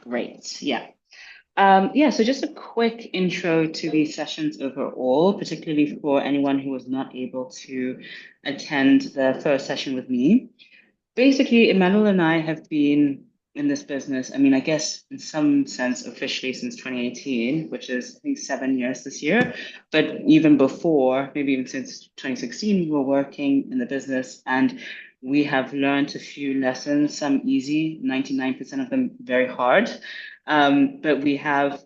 Great. Yeah. So just a quick intro to these sessions overall, particularly for anyone who was not able to attend the first session with me. Basically, Emmanuel and I have been in this business, I mean, I guess in some sense officially since 2018, which is I think 7 years this year. But even before, maybe even since 2016, we were working in the business and we have learned a few lessons, some easy, 99% of them very hard. But we have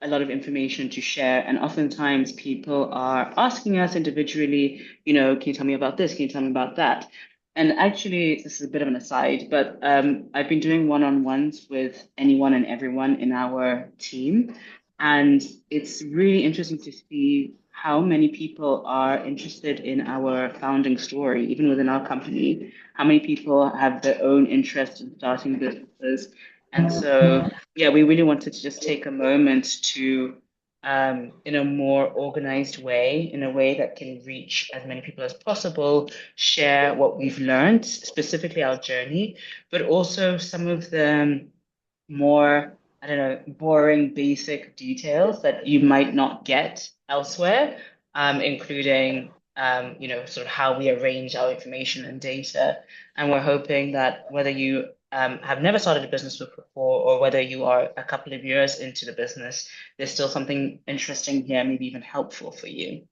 a lot of information to share. And oftentimes people are asking us individually, can you tell me about this? Can you tell me about that? And actually, this is a bit of an aside, but I've been doing one-on-ones with anyone and everyone in our team. And it's really interesting to see how many people are interested in our founding story, even within our company. How many people have their own interest in starting businesses. And so, yeah, we really wanted to just take a moment to in a more organized way, in a way that can reach as many people as possible, share what we've learned, specifically our journey, but also some of the more, I don't know, boring, basic details that you might not get elsewhere, including, sort of how we arrange our information and data. And we're hoping that whether you have never started a business before or whether you are a couple of years into the business, there's still something interesting here, maybe even helpful for you.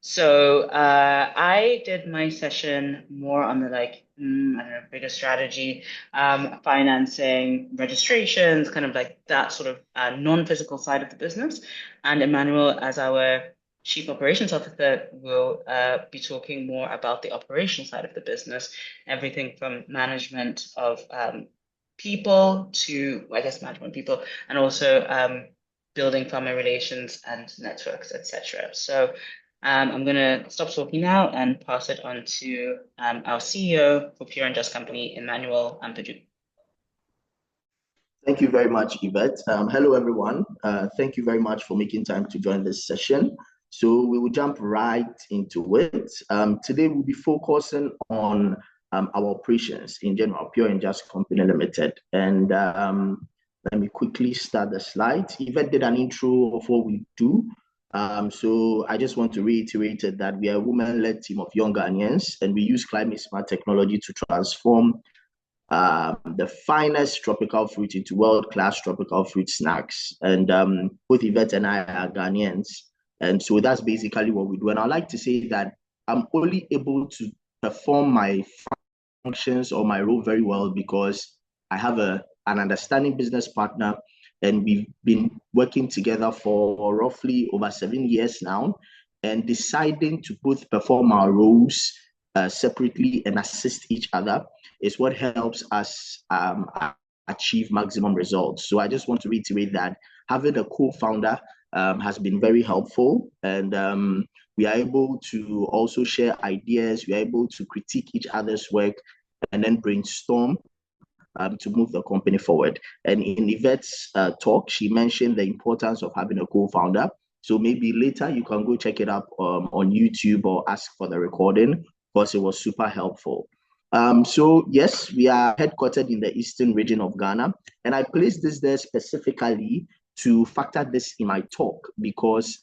So I did my session more on the I don't know, bigger strategy, financing, registrations, kind of like that sort of non-physical side of the business. And Emmanuel, as our Chief Operations Officer, will be talking more about the operational side of the business, everything from management of people to, I guess, management people, and also building farmer relations and networks, etc. So I'm going to stop talking now and pass it on to our CEO for Pure and Just Company, Emmanuel Ampadu. Thank you very much, Yvette. Hello, everyone. Thank you very much for making time to join this session. So we will jump right into it. Today, we'll be focusing on our operations in general, Pure and Just Company Limited. And let me quickly start the slide. Yvette did an intro of what we do. So I just want to reiterate that we are a women-led team of young Ghanaians, and we use climate-smart technology to transform the finest tropical fruit into world-class tropical fruit snacks. And both Yvette and I are Ghanaians. And so that's basically what we do. And I'd like to say that I'm only able to perform my functions or my role very well because I have an understanding business partner, and we've been working together for roughly over 7 years now, and deciding to both perform our roles separately and assist each other is what helps us achieve maximum results. So I just want to reiterate that having a co-founder has been very helpful, and we are able to also share ideas. We are able to critique each other's work and then brainstorm to move the company forward. And in Yvette's talk, she mentioned the importance of having a co-founder. So maybe later you can go check it up on YouTube or ask for the recording, because it was super helpful. So yes, we are headquartered in the eastern region of Ghana, and I placed this there specifically to factor this in my talk because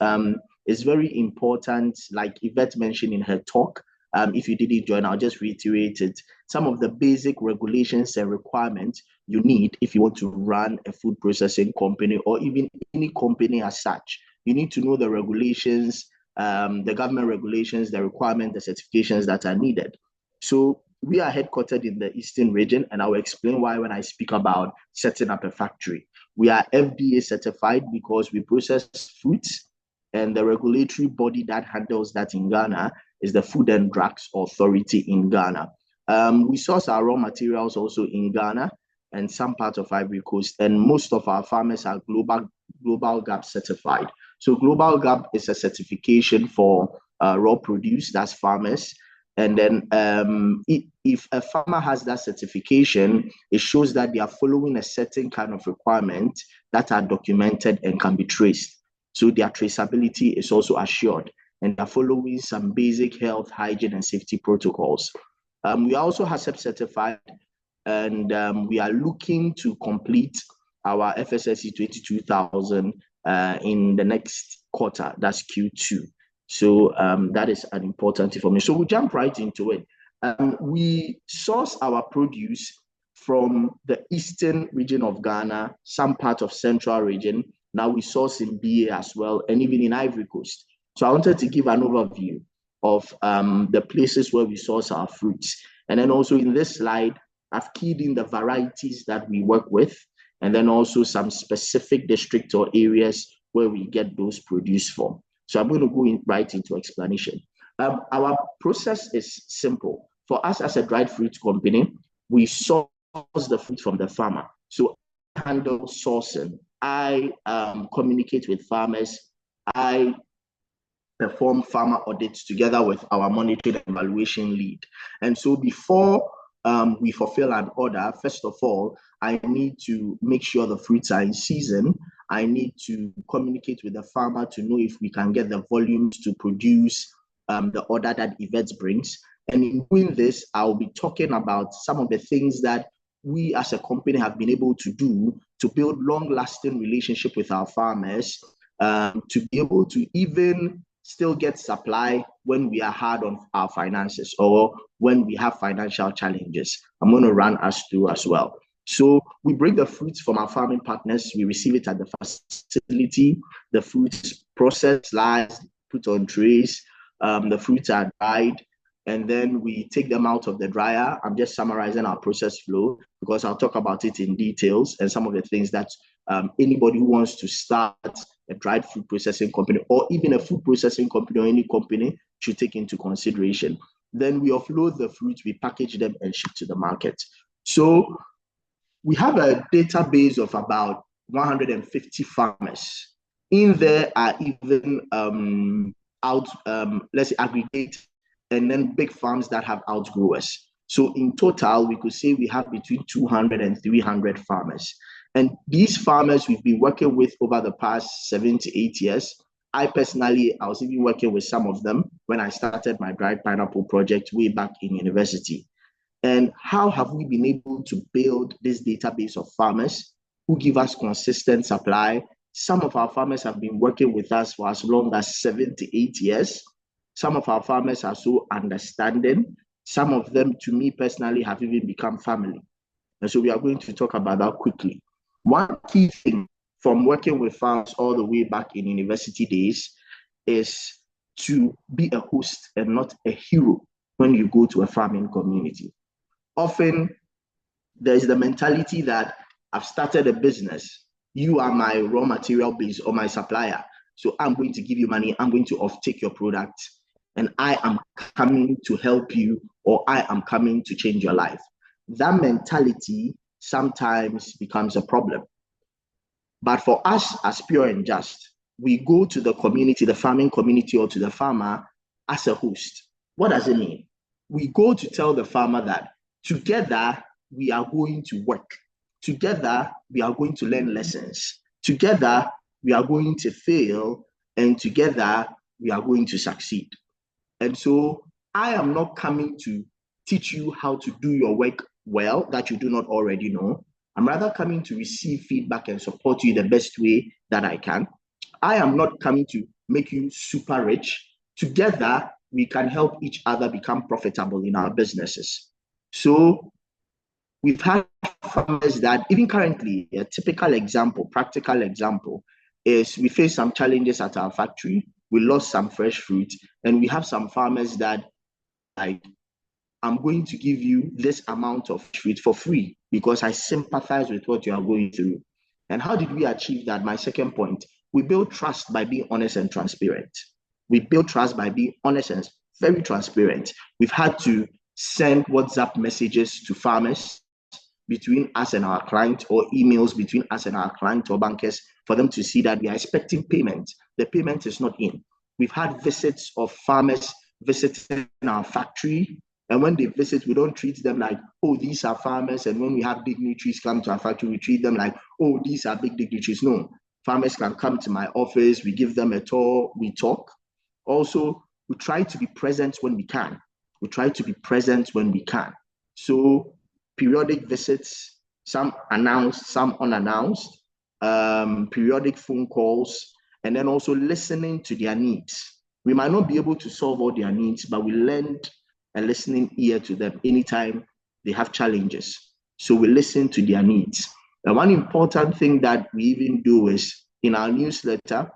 it's very important, like Yvette mentioned in her talk. If you didn't join, I'll just reiterate it. Some of the basic regulations and requirements you need if you want to run a food processing company or even any company as such. You need to know the regulations, the government regulations, the requirements, the certifications that are needed. So we are headquartered in the Eastern region, and I'll explain why when I speak about setting up a factory. We are FDA certified because we process fruits, and the regulatory body that handles that in Ghana is the Food and Drugs Authority in Ghana. We source our raw materials also in Ghana and some parts of Ivory Coast, and most of our farmers are Global Gap certified. So Global Gap is a certification for raw produce, that's farmers. And then if a farmer has that certification, it shows that they are following a certain kind of requirement that are documented and can be traced. So their traceability is also assured, and they're following some basic health, hygiene, and safety protocols. We are also HACCP certified, and we are looking to complete our FSSE 22,000 in the next quarter. That's Q2. So that is an important information. So we'll jump right into it. We source our produce from the eastern region of Ghana, some part of central region. Now we source in BA as well, and even in Ivory Coast. So I wanted to give an overview of the places where we source our fruits. And then also in this slide, I've keyed in the varieties that we work with, and then also some specific districts or areas where we get those produce from. So I'm going to go right into explanation. Our process is simple. For us as a dried fruit company, we source the fruit from the farmer. So I handle sourcing. I communicate with farmers. I perform farmer audits together with our monitoring and evaluation lead. And so before we fulfill an order, first of all, I need to make sure the fruits are in season. I need to communicate with the farmer to know if we can get the volumes to produce the order that Yvette brings. And in doing this, I'll be talking about some of the things that we as a company have been able to do to build long-lasting relationship with our farmers, to be able to even still get supply when we are hard on our finances or when we have financial challenges. I'm going to run us through as well. So we bring the fruits from our farming partners. We receive it at the facility. The fruits processed, sliced, put on trays. The fruits are dried, and then we take them out of the dryer. I'm just summarizing our process flow because I'll talk about it in details and some of the things that anybody who wants to start a dried food processing company or even a food processing company or any company should take into consideration. Then we offload the fruits, we package them and ship to the market. So we have a database of about 150 farmers. In there are even let's say aggregate and then big farms that have outgrowers. So in total, we could say we have between 200 and 300 farmers. And these farmers we've been working with over the past 7 to 8 years. I was even working with some of them when I started my dried pineapple project way back in university. And how have we been able to build this database of farmers who give us consistent supply? Some of our farmers have been working with us for as long as 7 to 8 years. Some of our farmers are so understanding. Some of them, to me personally, have even become family. And so we are going to talk about that quickly. One key thing from working with farmers all the way back in university days is to be a host and not a hero when you go to a farming community. Often, there's the mentality that I've started a business. You are my raw material base or my supplier. So I'm going to give you money. I'm going to offtake your product. And I am coming to help you, or I am coming to change your life. That mentality sometimes becomes a problem. But for us as Pure and Just, we go to the community, the farming community, or to the farmer as a host. What does it mean? We go to tell the farmer that together we are going to work. Together we are going to learn lessons. Together we are going to fail, and together we are going to succeed. And so I am not coming to teach you how to do your work well that you do not already know. I'm rather coming to receive feedback and support you the best way that I can. I am not coming to make you super rich. Together, we can help each other become profitable in our businesses. So we've had farmers that even currently, a typical example, practical example, is we face some challenges at our factory. We lost some fresh fruit, and we have some farmers that like, I'm going to give you this amount of fruit for free because I sympathize with what you are going through. And how did we achieve that? My second point, we build trust by being honest and transparent. We build trust by being honest and very transparent. We've had to send WhatsApp messages to farmers between us and our client, or emails between us and our client or bankers for them to see that we are expecting payment. The payment is not in. We've had visits of farmers visiting our factory. And when they visit, we don't treat them like, oh, these are farmers. And when we have dignitaries come to our factory, we treat them like, oh, these are big dignitaries. No, farmers can come to my office. We give them a tour. We talk. Also, we try to be present when we can. We try to be present when we can. So periodic visits, some announced, some unannounced, periodic phone calls, and then also listening to their needs. We might not be able to solve all their needs, but we lend a listening ear to them anytime they have challenges. So we listen to their needs. And one important thing that we even do is in our newsletter,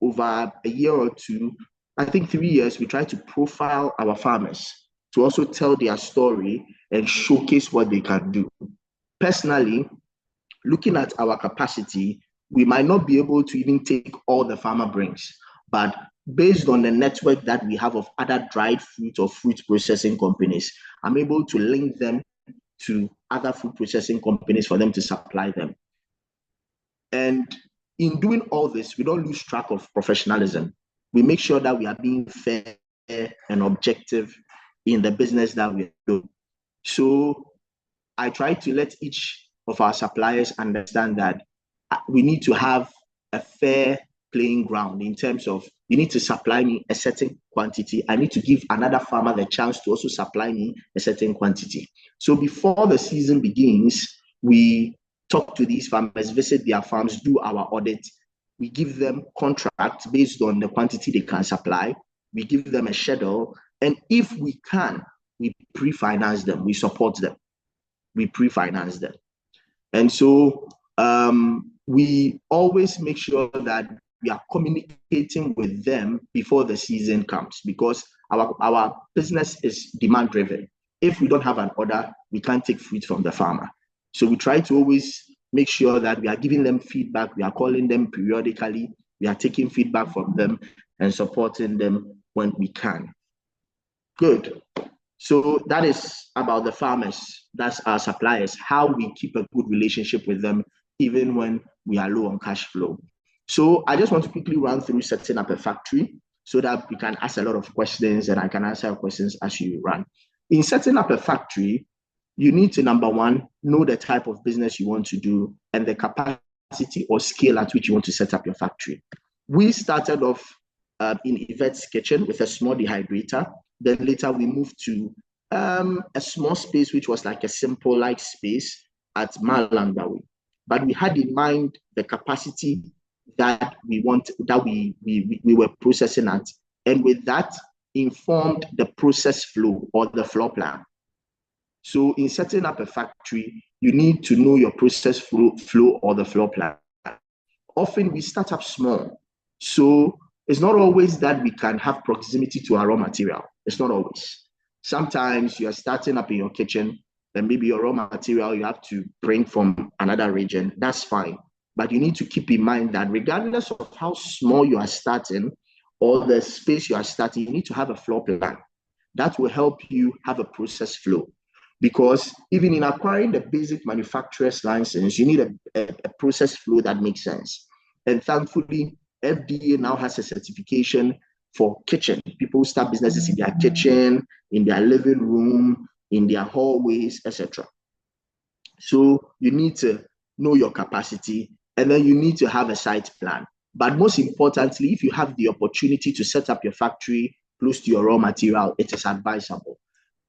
over a year or two, I think 3 years, we try to profile our farmers to also tell their story and showcase what they can do. Personally, looking at our capacity, we might not be able to even take all the farmer brings, but based on the network that we have of other dried fruit or fruit processing companies, I'm able to link them to other food processing companies for them to supply them. And in doing all this, we don't lose track of professionalism. We make sure that we are being fair and objective in the business that we do. So I try to let each of our suppliers understand that we need to have a fair playing ground in terms of you need to supply me a certain quantity. I need to give another farmer the chance to also supply me a certain quantity. So before the season begins, we talk to these farmers, visit their farms, do our audit. We give them contracts based on the quantity they can supply. We give them a schedule. And if we can, we pre-finance them, we support them. We pre-finance them. And so we always make sure that we are communicating with them before the season comes, because our business is demand driven. If we don't have an order, we can't take fruit from the farmer. So we try to always make sure that we are giving them feedback, we are calling them periodically, we are taking feedback from them and supporting them when we can. Good. So that is about the farmers, that's our suppliers, how we keep a good relationship with them even when we are low on cash flow. So I just want to quickly run through setting up a factory so that we can ask a lot of questions and I can answer your questions as you run. In setting up a factory, you need to, number one, know the type of business you want to do and the capacity or scale at which you want to set up your factory. We started off in Yvette's kitchen with a small dehydrator. Then later we moved to a small space, which was like a simple light space at Malandawi. But we had in mind the capacity that we were processing at. And with that informed the process flow or the floor plan. So in setting up a factory, you need to know your process flow or the floor plan. Often we start up small. So it's not always that we can have proximity to our raw material. It's not always. Sometimes you are starting up in your kitchen and maybe your raw material you have to bring from another region. That's fine. But you need to keep in mind that regardless of how small you are starting or the space you are starting, you need to have a floor plan. That will help you have a process flow. Because even in acquiring the basic manufacturer's license, you need a process flow that makes sense. And thankfully, FDA now has a certification for kitchen. People start businesses in their kitchen, in their living room, in their hallways, etc. So you need to know your capacity, and then you need to have a site plan. But most importantly, if you have the opportunity to set up your factory close to your raw material, it is advisable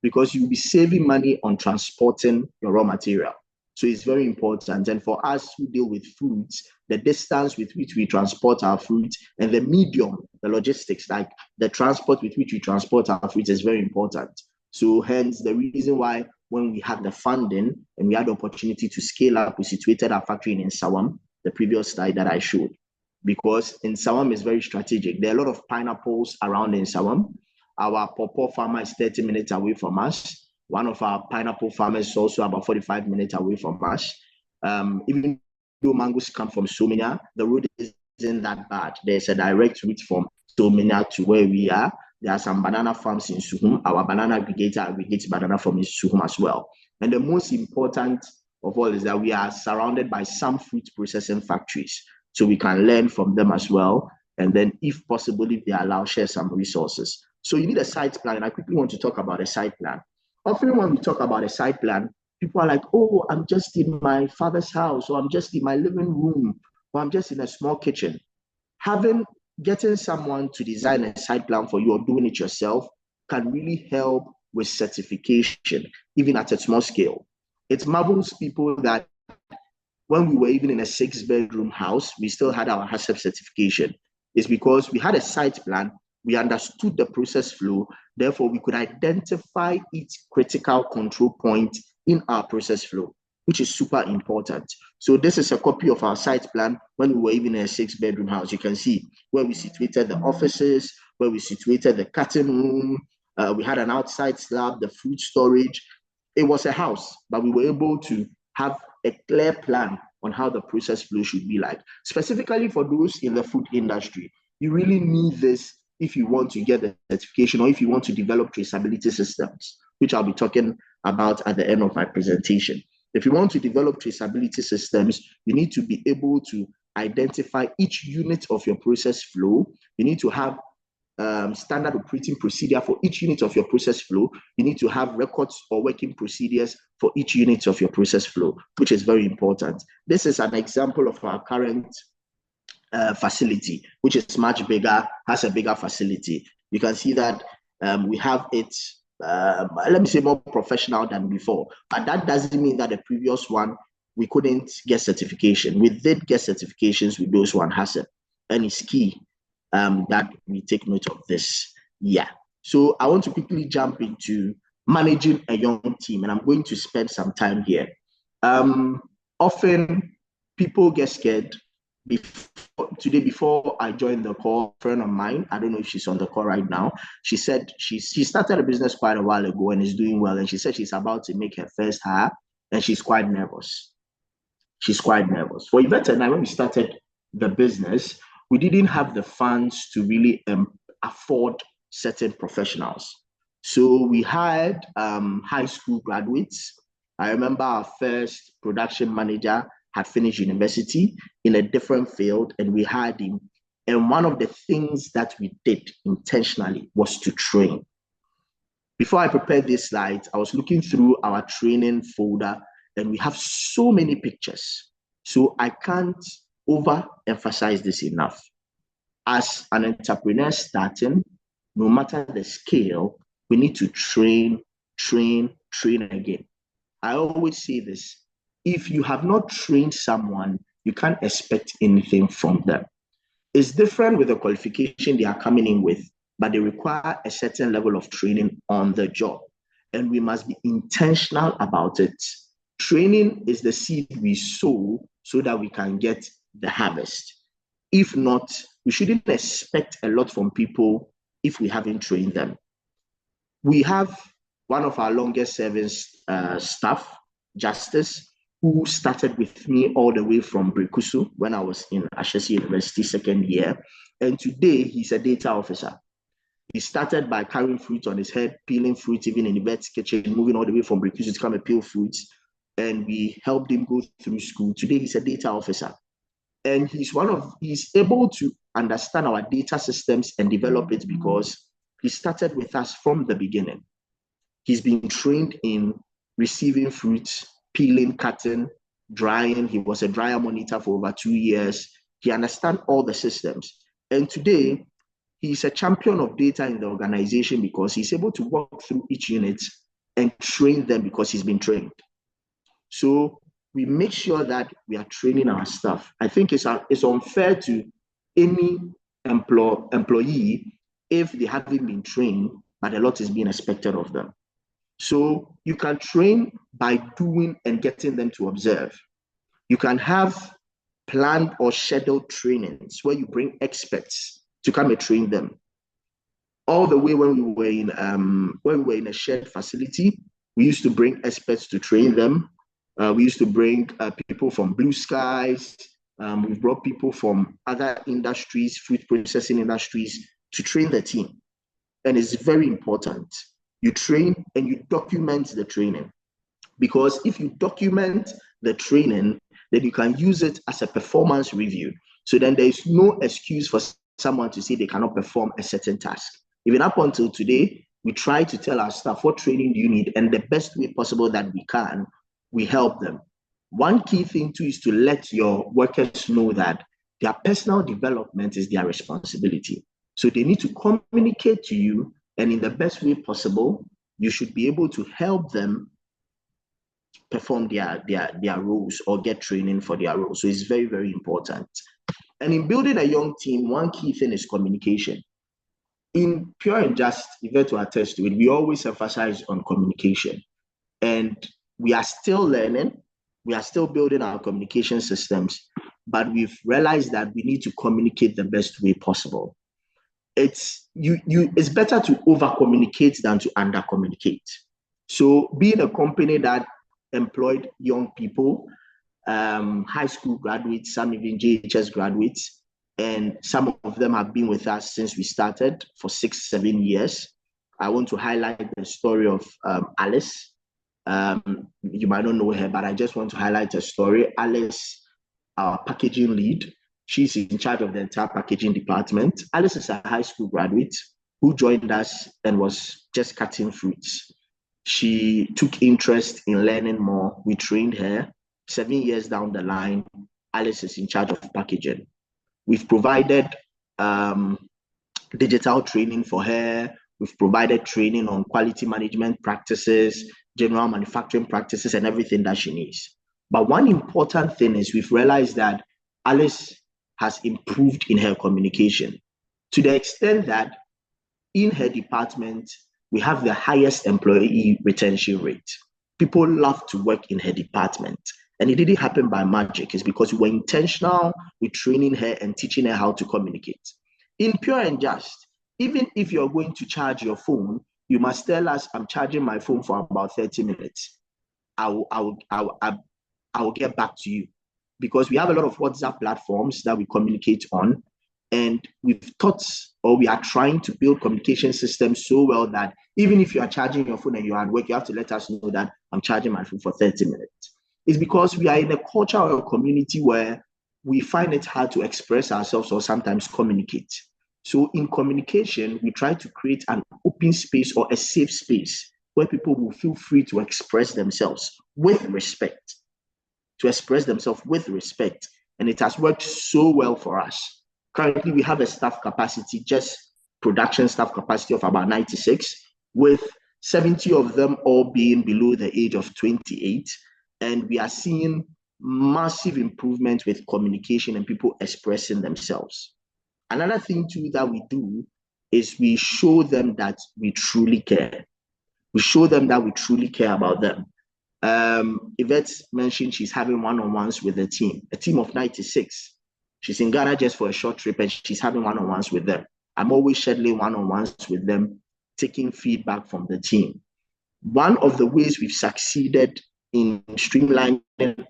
because you'll be saving money on transporting your raw material. So it's very important. And for us who deal with fruits, the distance with which we transport our fruit and the medium, the logistics, like the transport with which we transport our fruit is very important. So hence the reason why when we had the funding and we had the opportunity to scale up, we situated our factory in Nsawam, the previous slide that I showed, because Nsawam is very strategic. There are a lot of pineapples around Nsawam. Our pawpaw farmer is 30 minutes away from us. One of our pineapple farmers is also about 45 minutes away from us. Even though mangoes come from Somenia, the road isn't that bad. There's a direct route from Somenia to where we are. There are some banana farms in Suhum. Our banana aggregator aggregates banana from Suhum as well. And the most important of all is that we are surrounded by some fruit processing factories. So we can learn from them as well. And then if possible, if they allow, share some resources. So you need a site plan. And I quickly want to talk about a site plan. Often when we talk about a site plan, people are like, oh, I'm just in my father's house, or I'm just in my living room, or I'm just in a small kitchen. Getting someone to design a site plan for you or doing it yourself can really help with certification, even at a small scale. It marvels people that when we were even in a 6-bedroom house, we still had our HACCP certification. It's because we had a site plan, we understood the process flow, therefore we could identify each critical control point in our process flow, which is super important. So this is a copy of our site plan when we were even in a 6-bedroom house. You can see where we situated the offices, where we situated the cutting room, we had an outside slab, the food storage. It was a house, but we were able to have a clear plan on how the process flow should be like. Specifically for those in the food industry, you really need this if you want to get the certification or if you want to develop traceability systems, which I'll be talking about at the end of my presentation. If you want to develop traceability systems, you need to be able to identify each unit of your process flow. You need to have standard operating procedure for each unit of your process flow. You need to have records or working procedures for each unit of your process flow, which is very important. This is an example of our current facility, which is much bigger, has a bigger facility. You can see that we have it, let me say, more professional than before, but that doesn't mean that the previous one, we couldn't get certification. We did get certifications with those one HACCP, and it's key that we take note of this. Yeah. So I want to quickly jump into managing a young team, and I'm going to spend some time here. Often people get scared. Before I joined the call, a friend of mine, I don't know if she's on the call right now, she said she started a business quite a while ago and is doing well. And she said she's about to make her first hire and she's quite nervous. She's quite nervous. For Yvette and I, when we started the business, we didn't have the funds to really afford certain professionals. So we hired high school graduates. I remember our first production manager had finished university in a different field, and we hired him. And one of the things that we did intentionally was to train. Before I prepared this slide, I was looking through our training folder, and we have so many pictures. So I can't overemphasize this enough. As an entrepreneur starting, no matter the scale, we need to train again. I always say this. If you have not trained someone, you can't expect anything from them. It's different with the qualification they are coming in with, but they require a certain level of training on the job. And we must be intentional about it. Training is the seed we sow so that we can get the harvest. If not, we shouldn't expect a lot from people if we haven't trained them. We have one of our longest serving staff, Justice, who started with me all the way from Brekusu when I was in Ashesi University second year. And today he's a data officer. He started by carrying fruit on his head, peeling fruit even in Yvette's kitchen, moving all the way from Brekusu to come and peel fruits. And we helped him go through school. Today he's a data officer. And he's able to understand our data systems and develop it because he started with us from the beginning. He's been trained in receiving fruits, peeling, cutting, drying. He was a dryer monitor for over 2 years. He understands all the systems. And today, he's a champion of data in the organization because he's able to walk through each unit and train them because he's been trained. So we make sure that we are training our staff. I think it's unfair to any employee if they haven't been trained, but a lot is being expected of them. So you can train by doing and getting them to observe. You can have planned or scheduled trainings where you bring experts to come and train them. All the way when we were in a shared facility, we used to bring experts to train them. We used to bring people from Blue Skies. We've brought people from other industries, food processing industries, to train the team. And it's very important. You train and you document the training. Because if you document the training, then you can use it as a performance review. So then there is no excuse for someone to say they cannot perform a certain task. Even up until today, we try to tell our staff what training do you need, and the best way possible that we can, we help them. One key thing too is to let your workers know that their personal development is their responsibility. So they need to communicate to you, and in the best way possible, you should be able to help them perform their roles or get training for their roles. So it's very, very important. And in building a young team, one key thing is communication. In Pure and Just, Yvette to attest to it, we always emphasize on communication. And we are still learning, we are still building our communication systems, but we've realized that we need to communicate the best way possible. It's better to over communicate than to under communicate. So being a company that employed young people, high school graduates, some even JHS graduates, and some of them have been with us since we started for 6-7 years. I want to highlight the story of Alice. You might not know her, but I just want to highlight her story. Alice, our packaging lead, she's in charge of the entire packaging department. Alice is a high school graduate who joined us and was just cutting fruits. She took interest in learning more. We trained her. 7 years down the line, Alice is in charge of packaging. We've provided digital training for her. We've provided training on quality management practices, general manufacturing practices, and everything that she needs. But one important thing is we've realized that Alice has improved in her communication to the extent that in her department, we have the highest employee retention rate. People love to work in her department. And it didn't happen by magic. It's because we were intentional with training her and teaching her how to communicate. In Pure and Just, even if you're going to charge your phone, you must tell us, I'm charging my phone for about 30 minutes. I will get back to you. Because we have a lot of WhatsApp platforms that we communicate on. And we've taught, or we are trying to build communication systems so well that even if you are charging your phone and you're at work, you have to let us know that I'm charging my phone for 30 minutes. It's because we are in a culture or a community where we find it hard to express ourselves or sometimes communicate. So in communication, we try to create an open space or a safe space where people will feel free to express themselves with respect, And it has worked so well for us. Currently, we have a staff capacity, just production staff capacity of about 96, with 70 of them all being below the age of 28. And we are seeing massive improvement with communication and people expressing themselves. Another thing too that we do is we show them that we truly care. We show them that we truly care about them. Yvette mentioned she's having one-on-ones with the team, a team of 96. She's in Ghana just for a short trip and she's having one-on-ones with them. I'm always scheduling one-on-ones with them, taking feedback from the team. One of the ways we've succeeded in streamlining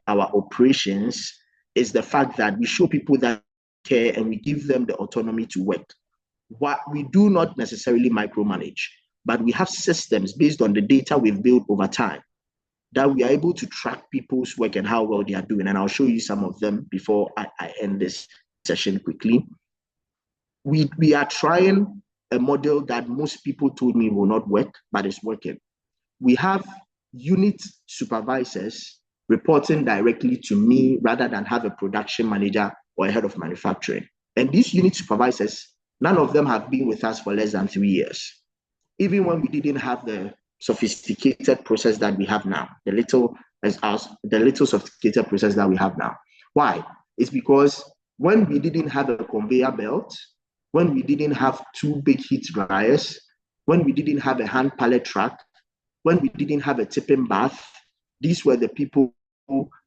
our operations is the fact that we show people that care and we give them the autonomy to work. What we do not necessarily micromanage, but we have systems based on the data we've built over time that we are able to track people's work and how well they are doing. And I'll show you some of them before I end this session quickly. We are trying a model that most people told me will not work, but it's working. We have unit supervisors reporting directly to me rather than have a production manager or a head of manufacturing. And these unit supervisors, none of them have been with us for less than 3 years. Even when we didn't have the sophisticated process that we have now, the little sophisticated process that we have now. Why? It's because when we didn't have a conveyor belt, when we didn't have 2 big heat dryers, when we didn't have a hand pallet truck, when we didn't have a tipping bath, these were the people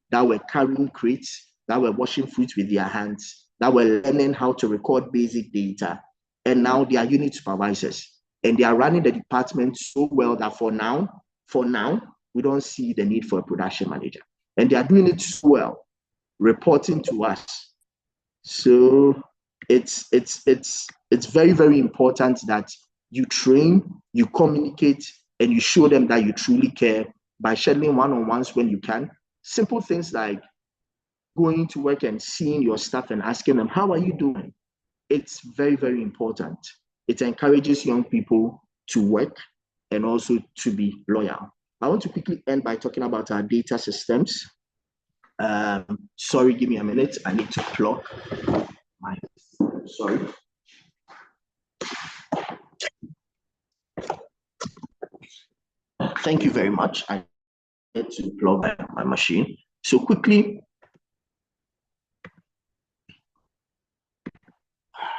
that were carrying crates, that were washing fruits with their hands, that were learning how to record basic data. And now they are unit supervisors. And they are running the department so well that for now, we don't see the need for a production manager. And they are doing it so well, reporting to us. So it's very, very important that you train, you communicate, and you show them that you truly care by scheduling one-on-ones when you can. Simple things like going to work and seeing your staff and asking them, how are you doing? It's very, very important. It encourages young people to work and also to be loyal. I want to quickly end by talking about our data systems. Sorry, give me a minute. I need to plug my, sorry. Thank you very much. I to plug my machine. So quickly,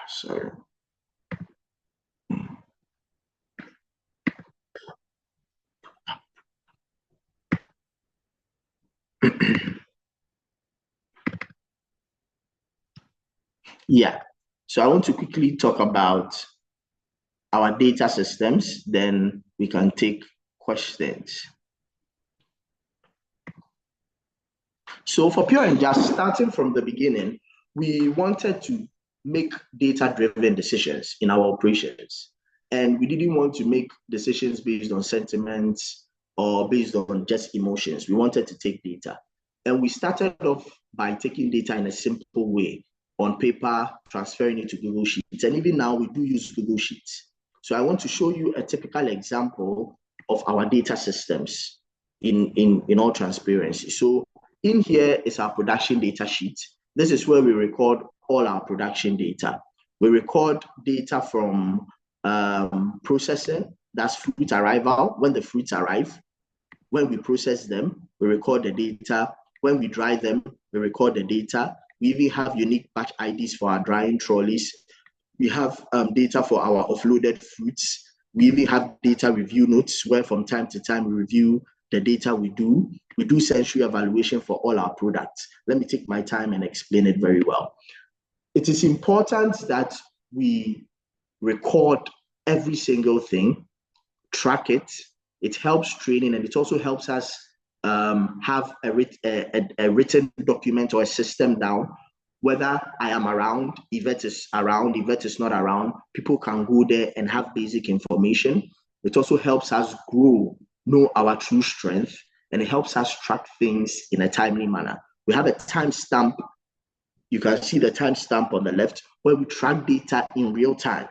sorry. Yeah, so I want to quickly talk about our data systems, then we can take questions. So for Pure and Just, starting from the beginning, we wanted to make data-driven decisions in our operations. And we didn't want to make decisions based on sentiments or based on just emotions. We wanted to take data. And we started off by taking data in a simple way on paper, transferring it to Google Sheets. And even now, we do use Google Sheets. So I want to show you a typical example of our data systems in all transparency. So in here is our production data sheet. This is where we record all our production data. We record data from processing, that's fruit arrival, when the fruits arrive. When we process them, we record the data. When we dry them, we record the data. We even have unique batch IDs for our drying trolleys. We have data for our offloaded fruits. We even have data review notes where from time to time we review the data we do. We do sensory evaluation for all our products. Let me take my time and explain it very well. It is important that we record every single thing, track it. It helps training, and it also helps us have a written document or a system down. Whether I am around, Yvette is around, Yvette is not around, people can go there and have basic information. It also helps us grow, know our true strength, and it helps us track things in a timely manner. We have a timestamp. You can see the timestamp on the left where we track data in real time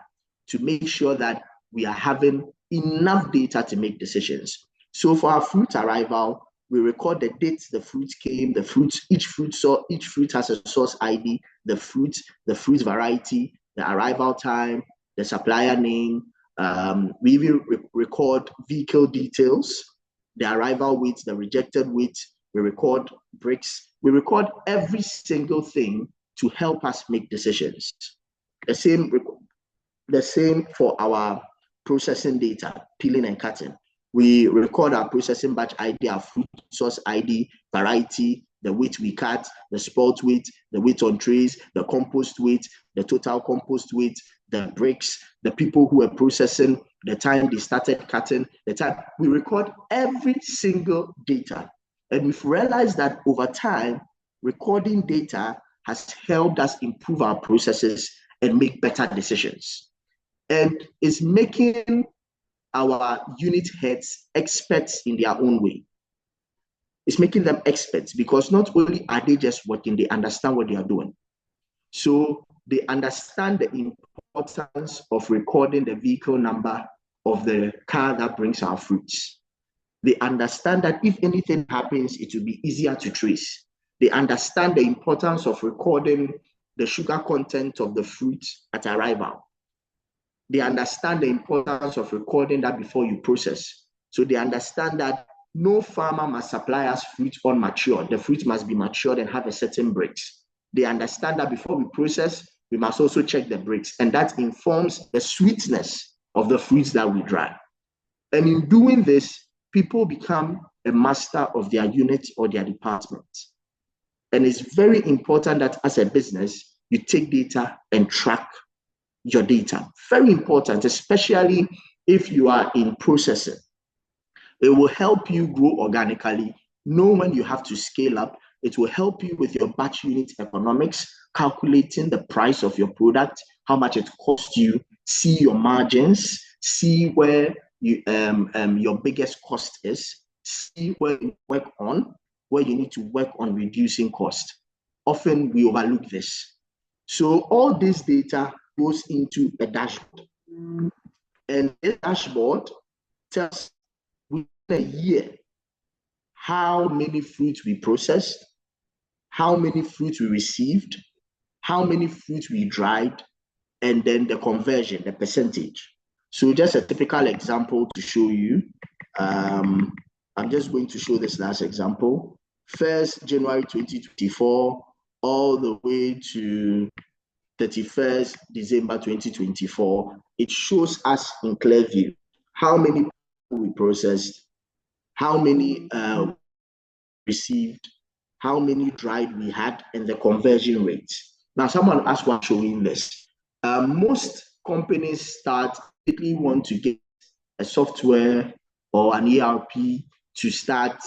to make sure that we are having enough data to make decisions. So for our fruit arrival, we record the dates the fruit came, the fruits, each fruit has a source ID, the fruit variety, the arrival time, the supplier name. We even record vehicle details, the arrival weight, the rejected weight. We record bricks. We record every single thing to help us make decisions. The same for our processing data, peeling and cutting. We record our processing batch ID, our fruit source ID, variety, the weight we cut, the spot weight, the weight on trays, the compost weight, the total compost weight, the bricks, the people who are processing, the time they started cutting, the time. We record every single data. And we've realized that over time, recording data has helped us improve our processes and make better decisions. And it's making our unit heads experts in their own way. It's making them experts because not only are they just working, they understand what they are doing. So they understand the importance of recording the vehicle number of the car that brings our fruits. They understand that if anything happens, it will be easier to trace. They understand the importance of recording the sugar content of the fruit at arrival. They understand the importance of recording that before you process. So they understand that no farmer must supply us fruit unmatured. The fruit must be matured and have a certain breaks. They understand that before we process, we must also check the breaks, and that informs the sweetness of the fruits that we dry. And in doing this, people become a master of their unit or their department. And it's very important that as a business, you take data and track your data. Very important, especially if you are in processing. It will help you grow organically, know when you have to scale up. It will help you with your batch unit economics, calculating the price of your product, how much it costs you, see your margins, see where your biggest cost is, see where you work on, where you need to work on reducing cost. Often we overlook this. So all this data goes into a dashboard. And this dashboard tells within a year how many fruits we processed, how many fruits we received, how many fruits we dried, and then the conversion, the percentage. So just a typical example to show you. I'm just going to show this last example. 1st January 2024, all the way to 31st December 2024, it shows us in clear view how many people we processed, how many received, how many dried we had, and the conversion rate. Now, someone asked why I'm showing this. Most companies typically want to get a software or an ERP to start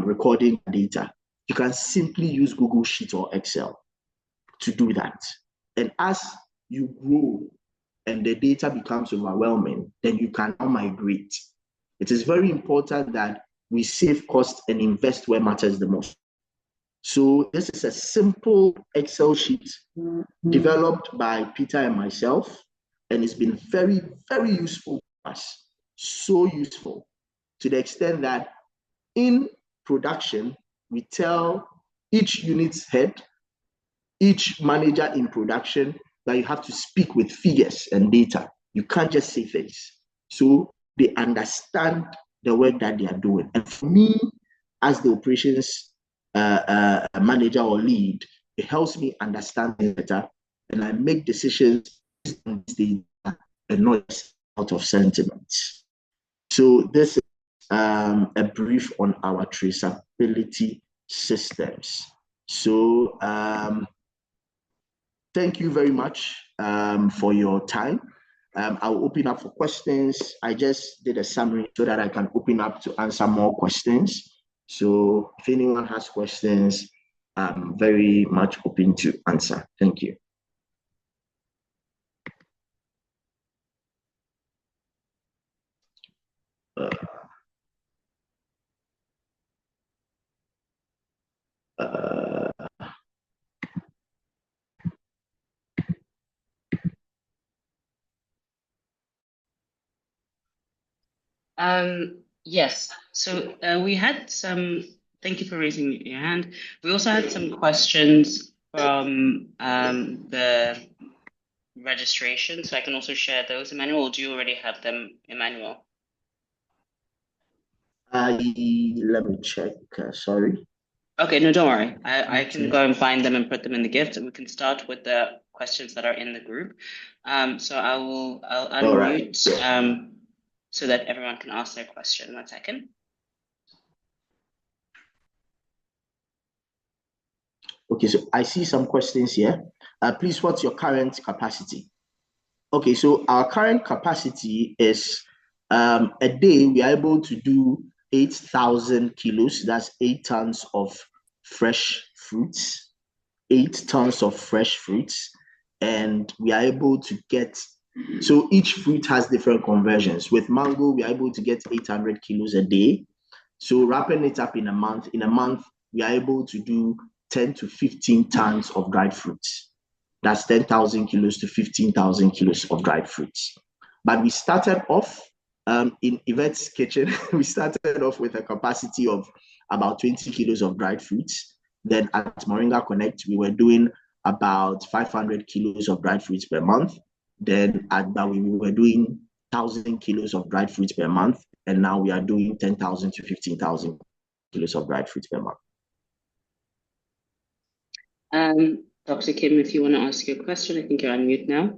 recording data. You can simply use Google Sheet or Excel to do that. And as you grow and the data becomes overwhelming, then you can now migrate. It is very important that we save costs and invest where matters the most. So this is a simple Excel sheet developed by Peter and myself, and it's been very, very useful for us. So useful to the extent that in production, we tell each unit's head, each manager in production, that you have to speak with figures and data. You can't just say things. So they understand the work that they are doing. And for me, as the operations manager or lead, it helps me understand it better, and I make decisions based on this data and not out of sentiments. So this is a brief on our traceability systems. So thank you very much for your time. I'll open up for questions. I just did a summary so that I can open up to answer more questions. So if anyone has questions, I'm very much open to answer. Thank you. Yes. So we had some, thank you for raising your hand. We also had some questions from the registration, so I can also share those. Emmanuel, or do you already have them, Emmanuel? Let me check. Sorry. Okay, no, don't worry. I can go and find them and put them in the gift, and we can start with the questions that are in the group. So I'll unmute so that everyone can ask their question. 1 second. Okay, so I see some questions here. Please, what's your current capacity? Okay, so our current capacity is a day we are able to do 8,000 kilos. That's 8 tons of fresh fruits, 8 tons of fresh fruits. And we are able to get, so each fruit has different conversions. With mango, we are able to get 800 kilos a day. So wrapping it up in a month, we are able to do 10 to 15 tons of dried fruits. That's 10,000 kilos to 15,000 kilos of dried fruits. But we started off in Yvette's kitchen, we started off with a capacity of about 20 kilos of dried fruits. Then at Moringa Connect, we were doing about 500 kilos of dried fruits per month. Then at Bawi, we were doing 1,000 kilos of dried fruits per month. And now we are doing 10,000 to 15,000 kilos of dried fruits per month. Dr. Kim, if you want to ask your question, I think you're on mute now.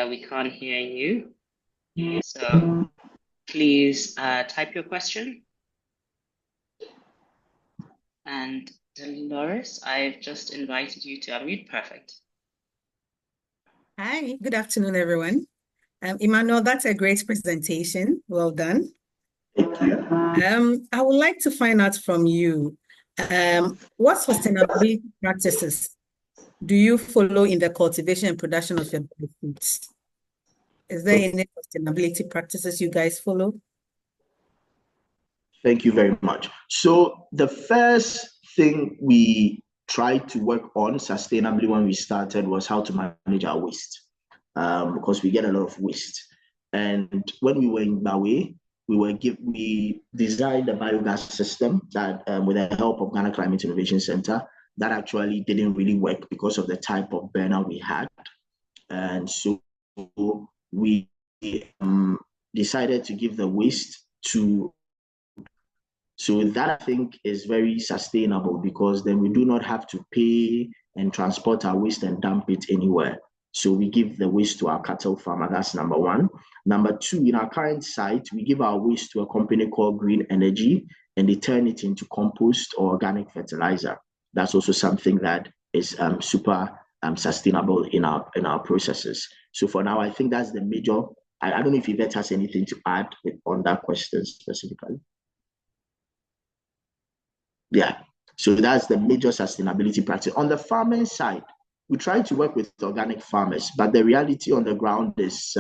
We can't hear you. So please type your question. And Dolores, I've just invited you to unmute. Perfect. Hi, good afternoon, everyone. Emmanuel, that's a great presentation. Well done. I would like to find out from you, what sustainability practices do you follow in the cultivation and production of your foods? Is there any sustainability practices you guys follow? Thank you very much. So the first thing we tried to work on sustainably when we started was how to manage our waste, because we get a lot of waste. And when we were in Bawe, we designed a biogas system that, with the help of Ghana Climate Innovation Center, that actually didn't really work because of the type of burner we had. And so we decided to give the waste to, so that I think is very sustainable, because then we do not have to pay and transport our waste and dump it anywhere. So we give the waste to our cattle farmer. That's number one. Number two, in our current site, we give our waste to a company called Green Energy, and they turn it into compost or organic fertilizer. That's also something that is super sustainable in our processes. So for now, I think that's the major. I don't know if Yvette has anything to add on that question specifically. Yeah, so that's the major sustainability practice. On the farming side, we try to work with organic farmers, but the reality on the ground is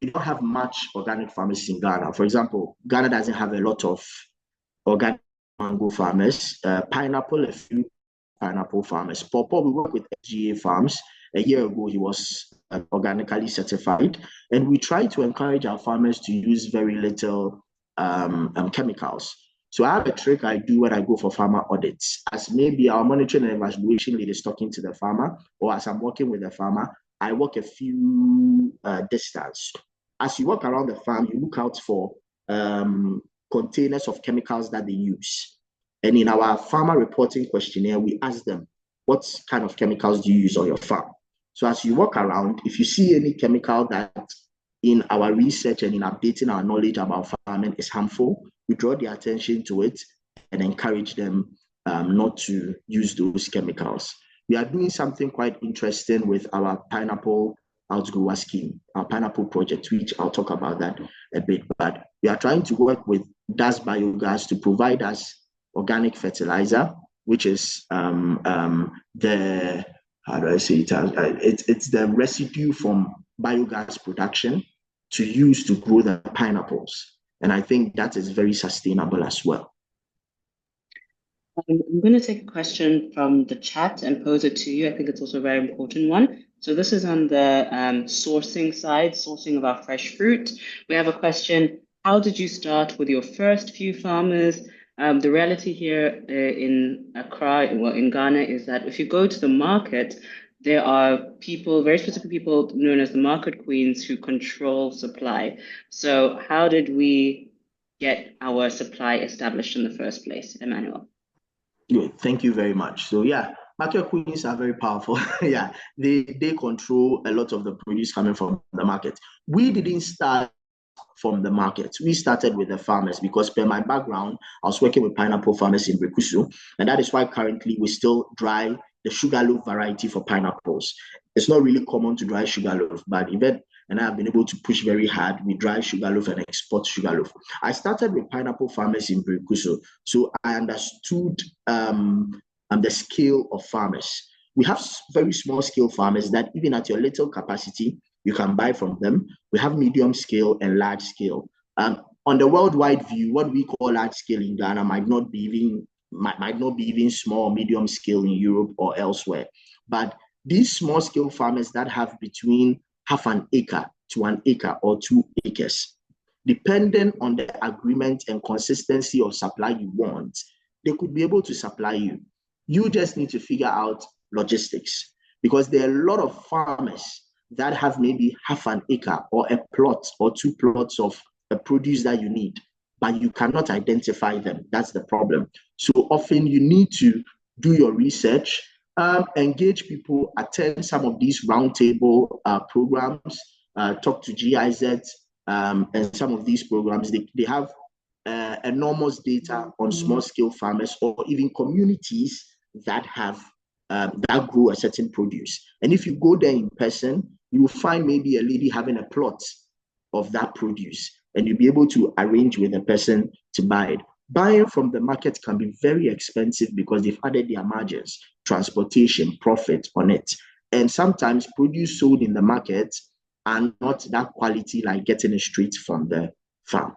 we don't have much organic farmers in Ghana. For example, Ghana doesn't have a lot of organic mango farmers. Pineapple, a few pineapple farmers. Pawpaw, we work with FGA farms. A year ago, he was organically certified, and we try to encourage our farmers to use very little chemicals. So I have a trick I do when I go for farmer audits. As maybe our monitoring and evaluation lead is talking to the farmer, or as I'm working with the farmer, I walk a few distance. As you walk around the farm, you look out for containers of chemicals that they use. And in our farmer reporting questionnaire, we ask them, what kind of chemicals do you use on your farm? So as you walk around, if you see any chemical that in our research and in updating our knowledge about farming is harmful, we draw their attention to it and encourage them not to use those chemicals. We are doing something quite interesting with our pineapple outgrower scheme, our pineapple project, which I'll talk about that a bit. But we are trying to work with DAS Biogas to provide us organic fertilizer, which is the, how do I say it? It's the residue from biogas production to use to grow the pineapples. And I think that is very sustainable as well. I'm going to take a question from the chat and pose it to you. I think it's also a very important one. So this is on the sourcing side, sourcing of our fresh fruit. We have a question: how did you start with your first few farmers? The reality here in Accra, well, in Ghana, is that if you go to the market, there are people, very specific people known as the market queens, who control supply. So how did we get our supply established in the first place, Emmanuel? Good. Thank you very much. So yeah, market queens are very powerful. Yeah, they control a lot of the produce coming from the market. We didn't start from the market. We started with the farmers, because per my background, I was working with pineapple farmers in Brekusu, and that is why currently we still dry the sugarloaf variety for pineapples. It's not really common to dry sugarloaf, but Yvette and I have been able to push very hard. We dry sugarloaf and export sugarloaf. I started with pineapple farmers in Brekusu, so I understood the scale of farmers. We have very small scale farmers that even at your little capacity, you can buy from them. We have medium scale and large scale. On the worldwide view, what we call large scale in Ghana might not be even small or medium scale in Europe or elsewhere. But these small scale farmers that have between half an acre to 1 acre or 2 acres, depending on the agreement and consistency of supply you want, they could be able to supply you. You just need to figure out logistics, because there are a lot of farmers that have maybe half an acre or a plot or 2 plots of the produce that you need, but you cannot identify them. That's the problem. So often you need to do your research, engage people, attend some of these roundtable programs, talk to GIZ, and some of these programs. They have enormous data on small scale farmers or even communities that have that grow a certain produce. And if you go there in person, you will find maybe a lady having a plot of that produce, and you'll be able to arrange with a person to buy it. Buying from the market can be very expensive because they've added their margins, transportation, profit on it. And sometimes produce sold in the market are not that quality like getting it straight from the farm.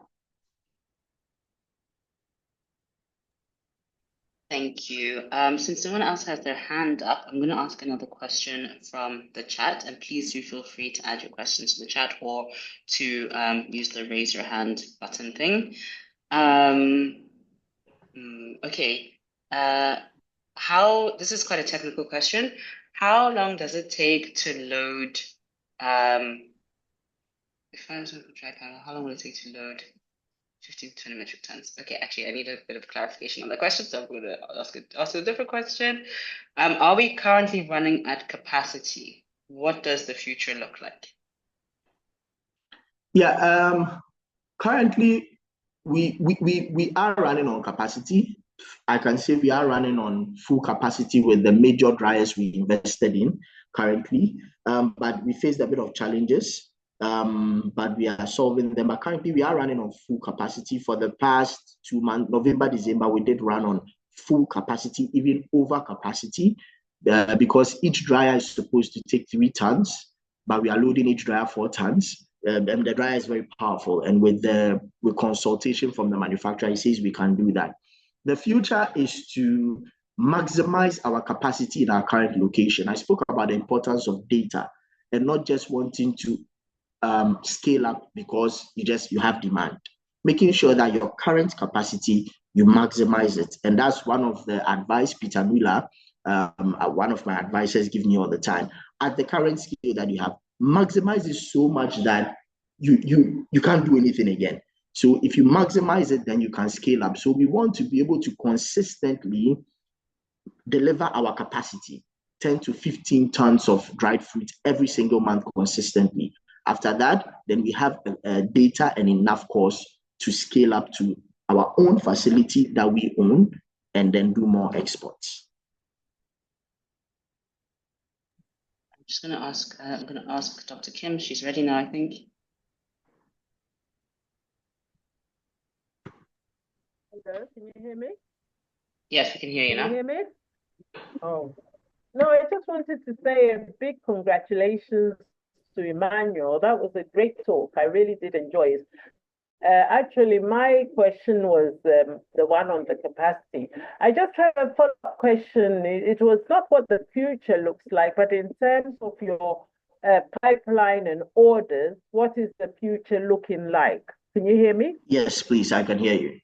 Thank you. Since no one else has their hand up, I'm going to ask another question from the chat, and please do feel free to add your questions to the chat or to use the raise your hand button thing. Okay. This is quite a technical question. How long does it take to load, if I was on a dry panel, how long will it take to load 15 to 20 metric tons? Okay, actually, I need a bit of clarification on the question, so I'm going to ask a different question. Are we currently running at capacity? What does the future look like? Yeah, currently we are running on capacity. I can say we are running on full capacity with the major dryers we invested in currently. But we faced a bit of challenges, but we are solving them. But currently we are running on full capacity. For the past 2 months, November, December, we did run on full capacity, even over capacity, because each dryer is supposed to take 3 tons, but we are loading each dryer 4 tons. And the dryer is very powerful, and with consultation from the manufacturer, he says we can do that. The future is to maximize our capacity in our current location. I spoke about the importance of data and not just wanting to scale up because you have demand. Making sure that your current capacity, you maximize it, and that's one of the advice Peter Miller, one of my advisors, give me all the time. At the current scale that you have, maximize it so much that you can't do anything again. So if you maximize it, then you can scale up. So we want to be able to consistently deliver our capacity, 10 to 15 tons of dried fruit every single month consistently. After that, then we have data and enough cost to scale up to our own facility that we own and then do more exports. I'm going to ask Dr. Kim. She's ready now, I think. Hello, can you hear me? Yes, we can hear you now. Can you hear me? Oh, no, I just wanted to say a big congratulations to Emmanuel. That was a great talk. I really did enjoy it. Actually, my question was the one on the capacity. I just have a follow-up question. It was not what the future looks like, but in terms of your pipeline and orders, what is the future looking like? Can you hear me? Yes, please, I can hear you.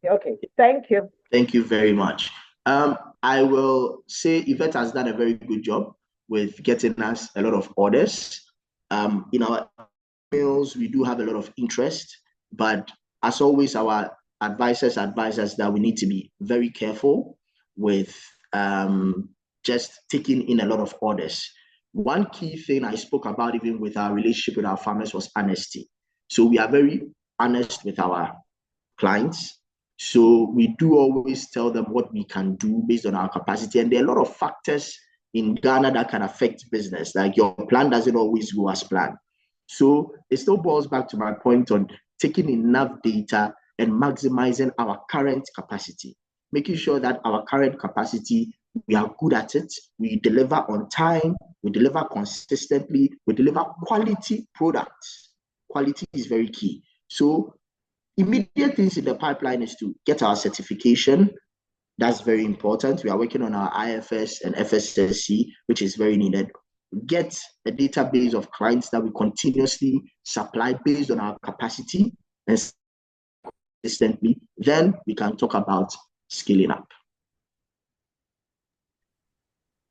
Okay, thank you. Thank you very much. I will say Yvette has done a very good job with getting us a lot of orders. In our emails, we do have a lot of interest, but as always, our advisors advise us that we need to be very careful with just taking in a lot of orders. One key thing I spoke about even with our relationship with our farmers was honesty. So we are very honest with our clients. So we do always tell them what we can do based on our capacity. And there are a lot of factors in Ghana that can affect business. Like your plan doesn't always go as planned. So it still boils back to my point on taking enough data and maximizing our current capacity, making sure that our current capacity, we are good at it, we deliver on time, we deliver consistently, we deliver quality products. Quality is very key. So immediate things in the pipeline is to get our certification. That's very important. We are working on our IFS and FSSC, which is very needed. Get a database of clients that we continuously supply based on our capacity and consistently. Then we can talk about scaling up.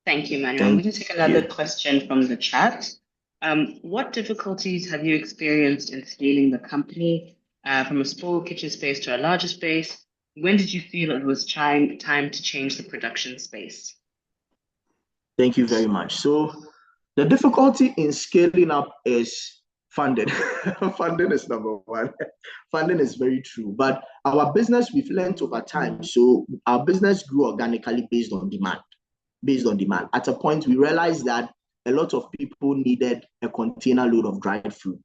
Thank you, Emmanuel. We can take another question from the chat. What difficulties have you experienced in scaling the company from a small kitchen space to a larger space? When did you feel it was time to change the production space? Thank you very much. So the difficulty in scaling up is funding. Funding is number one. Funding is very true. But our business, we've learned over time. So our business grew organically based on demand. At a point, we realized that a lot of people needed a container load of dried fruit,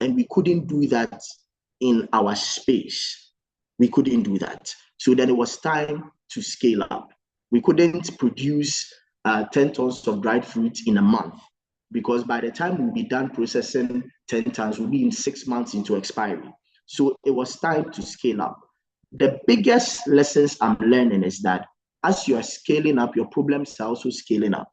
and we couldn't do that in our space. We couldn't do that. So then it was time to scale up. We couldn't produce 10 tons of dried fruit in a month, because by the time we'll be done processing 10 tons, we'll be in 6 months into expiry. So it was time to scale up. The biggest lessons I'm learning is that as you are scaling up, your problems are also scaling up.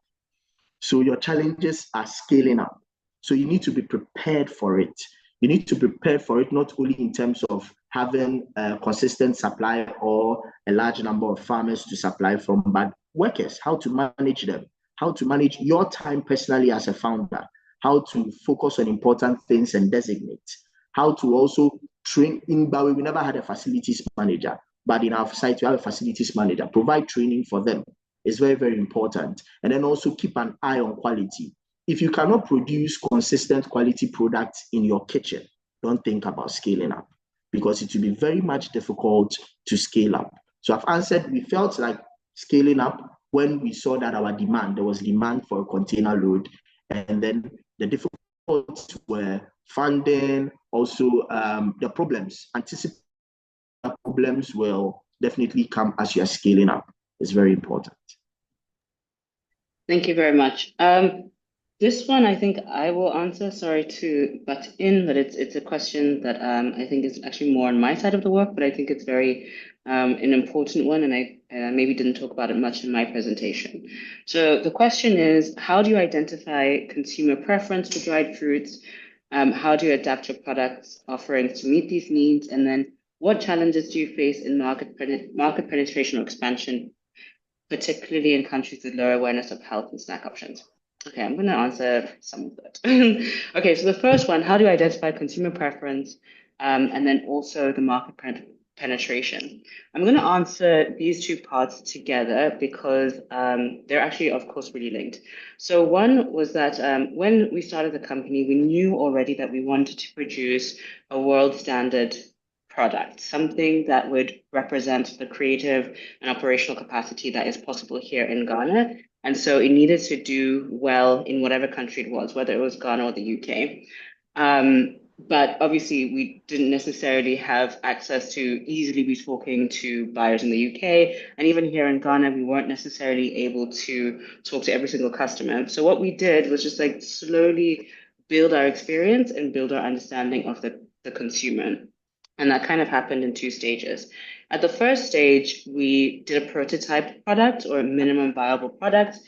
So your challenges are scaling up. So you need to be prepared for it. You need to prepare for it, not only in terms of having a consistent supply or a large number of farmers to supply from, but workers, how to manage them, how to manage your time personally as a founder, how to focus on important things and designate, how to also train. In Bawe, we never had a facilities manager, but in our site, we have a facilities manager. Provide training for them. It's very, very important. And then also keep an eye on quality. If you cannot produce consistent quality products in your kitchen, don't think about scaling up, because it will be very much difficult to scale up. So I've answered, we felt like scaling up when we saw that there was demand for a container load. And then the difficulties were funding, also the problems. Anticipate problems will definitely come as you are scaling up. It's very important. Thank you very much. This one I think I will answer. Sorry to butt in, but it's a question that I think is actually more on my side of the work, but I think it's very an important one, and I maybe didn't talk about it much in my presentation. So the question is, how do you identify consumer preference for dried fruits? How do you adapt your products offerings to meet these needs? And then what challenges do you face in market penetration or expansion, particularly in countries with lower awareness of health and snack options? Okay, I'm going to answer some of that. Okay, so the first one, how do you identify consumer preference and then also the market penetration? I'm going to answer these two parts together because they're actually, of course, really linked. So one was that when we started the company, we knew already that we wanted to produce a world standard product, something that would represent the creative and operational capacity that is possible here in Ghana. And so it needed to do well in whatever country it was, whether it was Ghana or the UK. But obviously, we didn't necessarily have access to easily be talking to buyers in the UK. And even here in Ghana, we weren't necessarily able to talk to every single customer. So what we did was just like slowly build our experience and build our understanding of the consumer. And that kind of happened in two stages. At the first stage, we did a prototype product or a minimum viable product,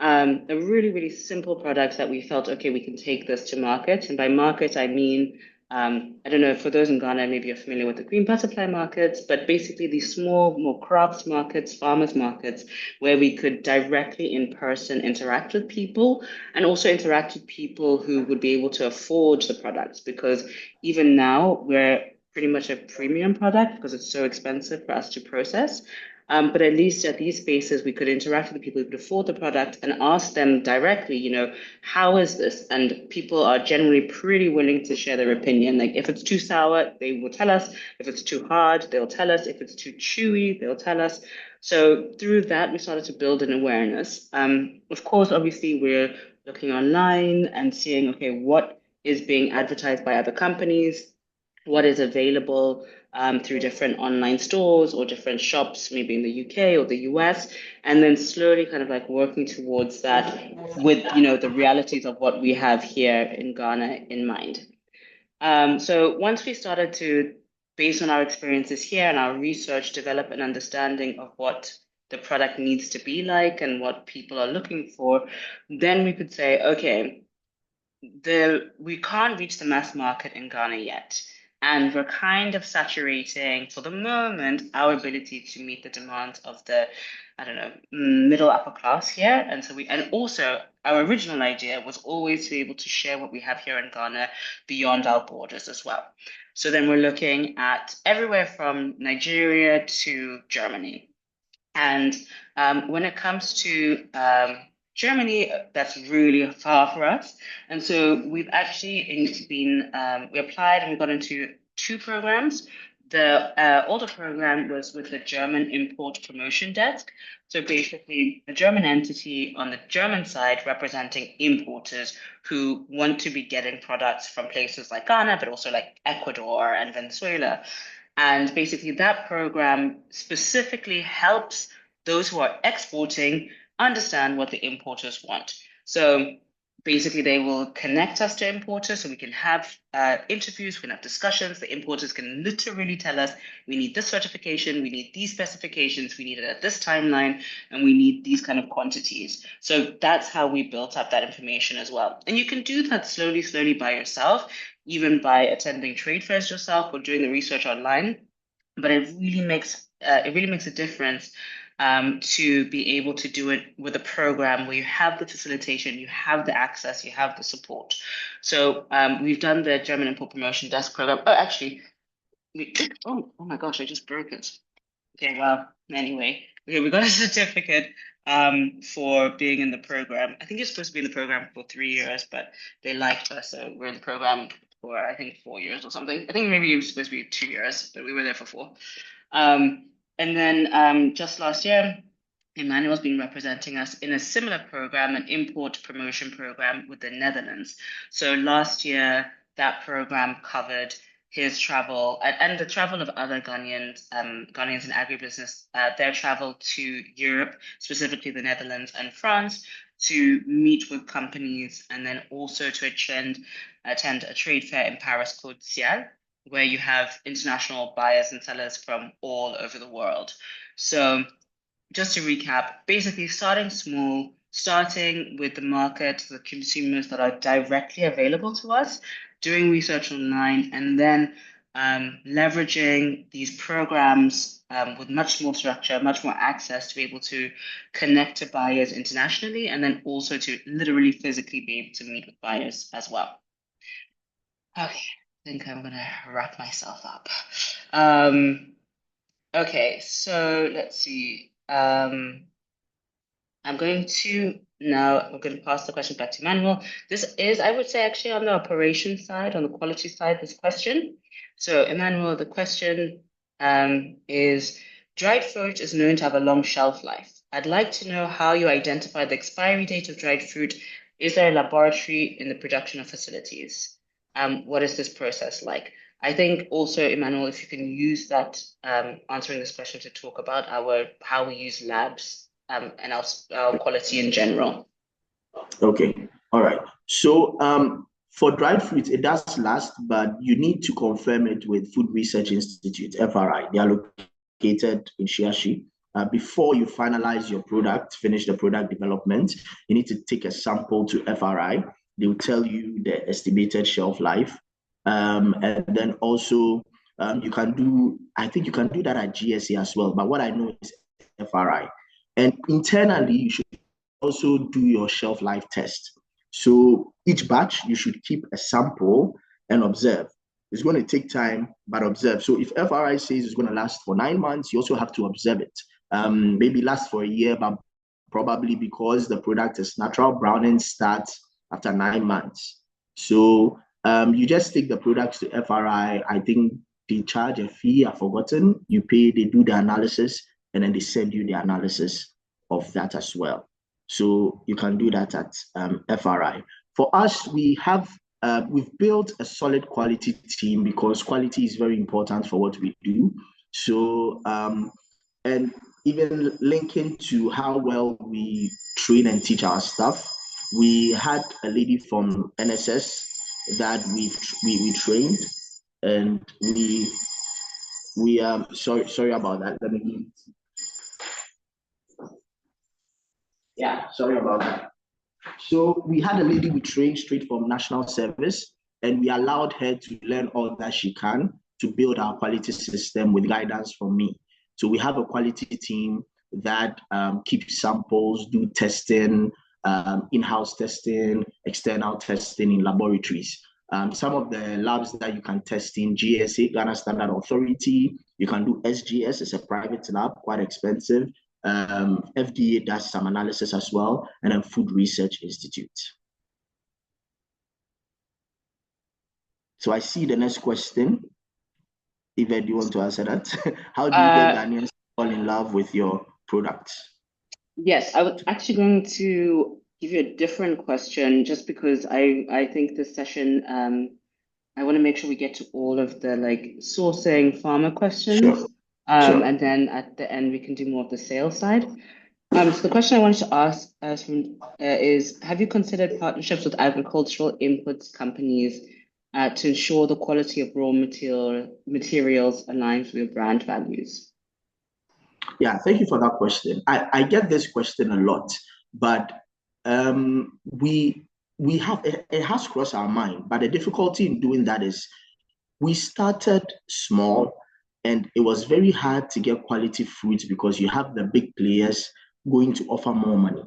a really, really simple product that we felt, okay, we can take this to market. And by market, I mean, I don't know, for those in Ghana, maybe you're familiar with the green butterfly markets, but basically these small, more crafts markets, farmers markets, where we could directly in person interact with people and also interact with people who would be able to afford the products. Because even now, we're pretty much a premium product because it's so expensive for us to process. But at least at these spaces, we could interact with the people who could afford the product and ask them directly, you know, how is this? And people are generally pretty willing to share their opinion. Like if it's too sour, they will tell us. If it's too hard, they'll tell us. If it's too chewy, they'll tell us. So through that, we started to build an awareness. Of course, obviously, we're looking online and seeing, okay, what is being advertised by other companies, what is available through different online stores or different shops, maybe in the UK or the US, and then slowly kind of like working towards that with, you know, the realities of what we have here in Ghana in mind. So once we started to, based on our experiences here and our research, develop an understanding of what the product needs to be like and what people are looking for, then we could say, okay, we can't reach the mass market in Ghana yet. And we're kind of saturating, for the moment, our ability to meet the demands of the, I don't know, middle upper class here. And so and also our original idea was always to be able to share what we have here in Ghana beyond our borders as well. So then we're looking at everywhere from Nigeria to Germany. And when it comes to Germany, that's really far for us. And so we've actually we applied and we got into two programs. The older program was with the German Import Promotion Desk. So basically, a German entity on the German side representing importers who want to be getting products from places like Ghana, but also like Ecuador and Venezuela. And basically, that program specifically helps those who are exporting understand what the importers want. So Basically, they will connect us to importers so we can have interviews, we can have discussions. The importers can literally tell us, we need this certification, we need these specifications, we need it at this timeline, and we need these kind of quantities. So that's how we built up that information as well. And you can do that slowly, slowly by yourself, even by attending trade fairs yourself or doing the research online. But it really makes a difference to be able to do it with a program where you have the facilitation, you have the access, you have the support. So we've done the German Import Promotion Desk program. Oh, actually, oh my gosh, I just broke it. Okay, well, anyway, we got a certificate for being in the program. I think you're supposed to be in the program for 3 years, but they liked us, so we're in the program for I think 4 years or something. I think maybe it was supposed to be 2 years, but we were there for 4. And then just last year, Emmanuel's been representing us in a similar program, an import promotion program with the Netherlands. So last year, that program covered his travel and the travel of other Ghanaians, Ghanaians in agribusiness, their travel to Europe, specifically the Netherlands and France, to meet with companies and then also to attend a trade fair in Paris called Ciel, where you have international buyers and sellers from all over the world. So just to recap, basically starting small, starting with the market, the consumers that are directly available to us, doing research online, and then leveraging these programs with much more structure, much more access to be able to connect to buyers internationally, and then also to literally physically be able to meet with buyers as well. Okay, I think I'm gonna wrap myself up. Okay, so let's see. I'm going to pass the question back to Emmanuel. This is, I would say, actually on the operation side, on the quality side, this question. So, Emmanuel, the question is, dried fruit is known to have a long shelf life. I'd like to know how you identify the expiry date of dried fruit. Is there a laboratory in the production of facilities? What is this process like? I think also, Emmanuel, if you can use that answering this question to talk about how we use labs and our quality in general. Okay, all right. So for dried fruits, it does last, but you need to confirm it with Food Research Institute, FRI. They are located in Shiashi. Before you finalize your product, finish the product development, you need to take a sample to FRI. They will tell you the estimated shelf life. And then also you can do, I think you can do that at GSA as well. But what I know is FRI. And internally, you should also do your shelf life test. So each batch, you should keep a sample and observe. It's going to take time, but observe. So if FRI says it's going to last for 9 months, you also have to observe it. Maybe last for a year, but probably because the product is natural, browning starts after 9 months. So you just take the products to FRI. I think they charge a fee. I've forgotten. You pay, they do the analysis, and then they send you the analysis of that as well. So you can do that at FRI. For us, we've built a solid quality team because quality is very important for what we do. So and even linking to how well we train and teach our staff, we had a lady from NSS that we trained, and we sorry about that. Let me. Yeah, sorry about that. So we had a lady we trained straight from national service, and we allowed her to learn all that she can to build our quality system with guidance from me. So we have a quality team that keeps samples, do testing, in-house testing, external testing in laboratories. Some of the labs that you can test in GSA, Ghana Standard Authority, you can do SGS, it's a private lab, quite expensive. FDA does some analysis as well, and then Food Research Institute. So I see the next question. Yvette, do you want to answer that? How do you get Ghanaians fall in love with your products? Yes, I was actually going to give you a different question just because I think this session, I want to make sure we get to all of the sourcing farmer questions. Sure. And then at the end, we can do more of the sales side. So the question I wanted to ask is, have you considered partnerships with agricultural inputs companies to ensure the quality of raw materials aligns with your brand values? Yeah, thank you for that question. I get this question a lot, but we have it has crossed our mind. But the difficulty in doing that is we started small and it was very hard to get quality fruit because you have the big players going to offer more money.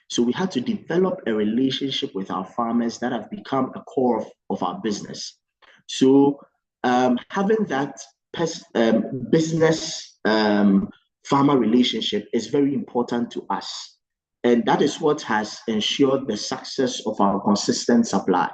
So we had to develop a relationship with our farmers that have become a core of our business. So having that business farmer relationship is very important to us. And that is what has ensured the success of our consistent supply.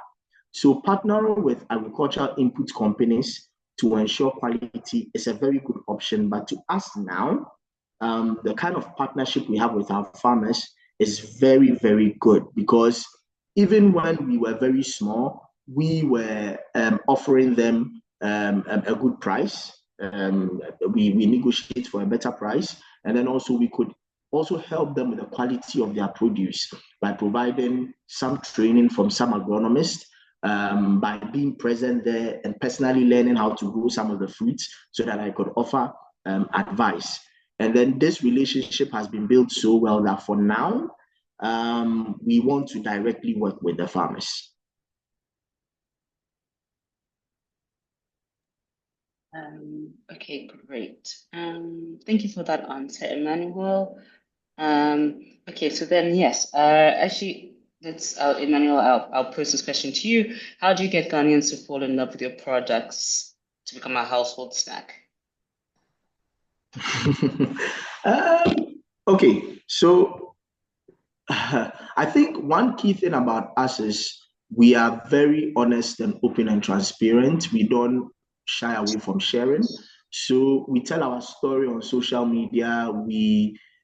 So partnering with agricultural input companies to ensure quality is a very good option. But to us now, the kind of partnership we have with our farmers is very, very good because even when we were very small, we were offering them a good price. We negotiate for a better price, and then also we could also help them with the quality of their produce by providing some training from some agronomists, by being present there and personally learning how to grow some of the fruits so that I could offer advice. And then this relationship has been built so well that for now, we want to directly work with the farmers. Okay, great. Thank you for that answer, Emmanuel. Okay, so then yes, actually, Emmanuel, I'll pose this question to you. How do you get Ghanaians to fall in love with your products to become a household snack? Okay, so I think one key thing about us is we are very honest and open and transparent. We don't shy away from sharing. So we tell our story on social media.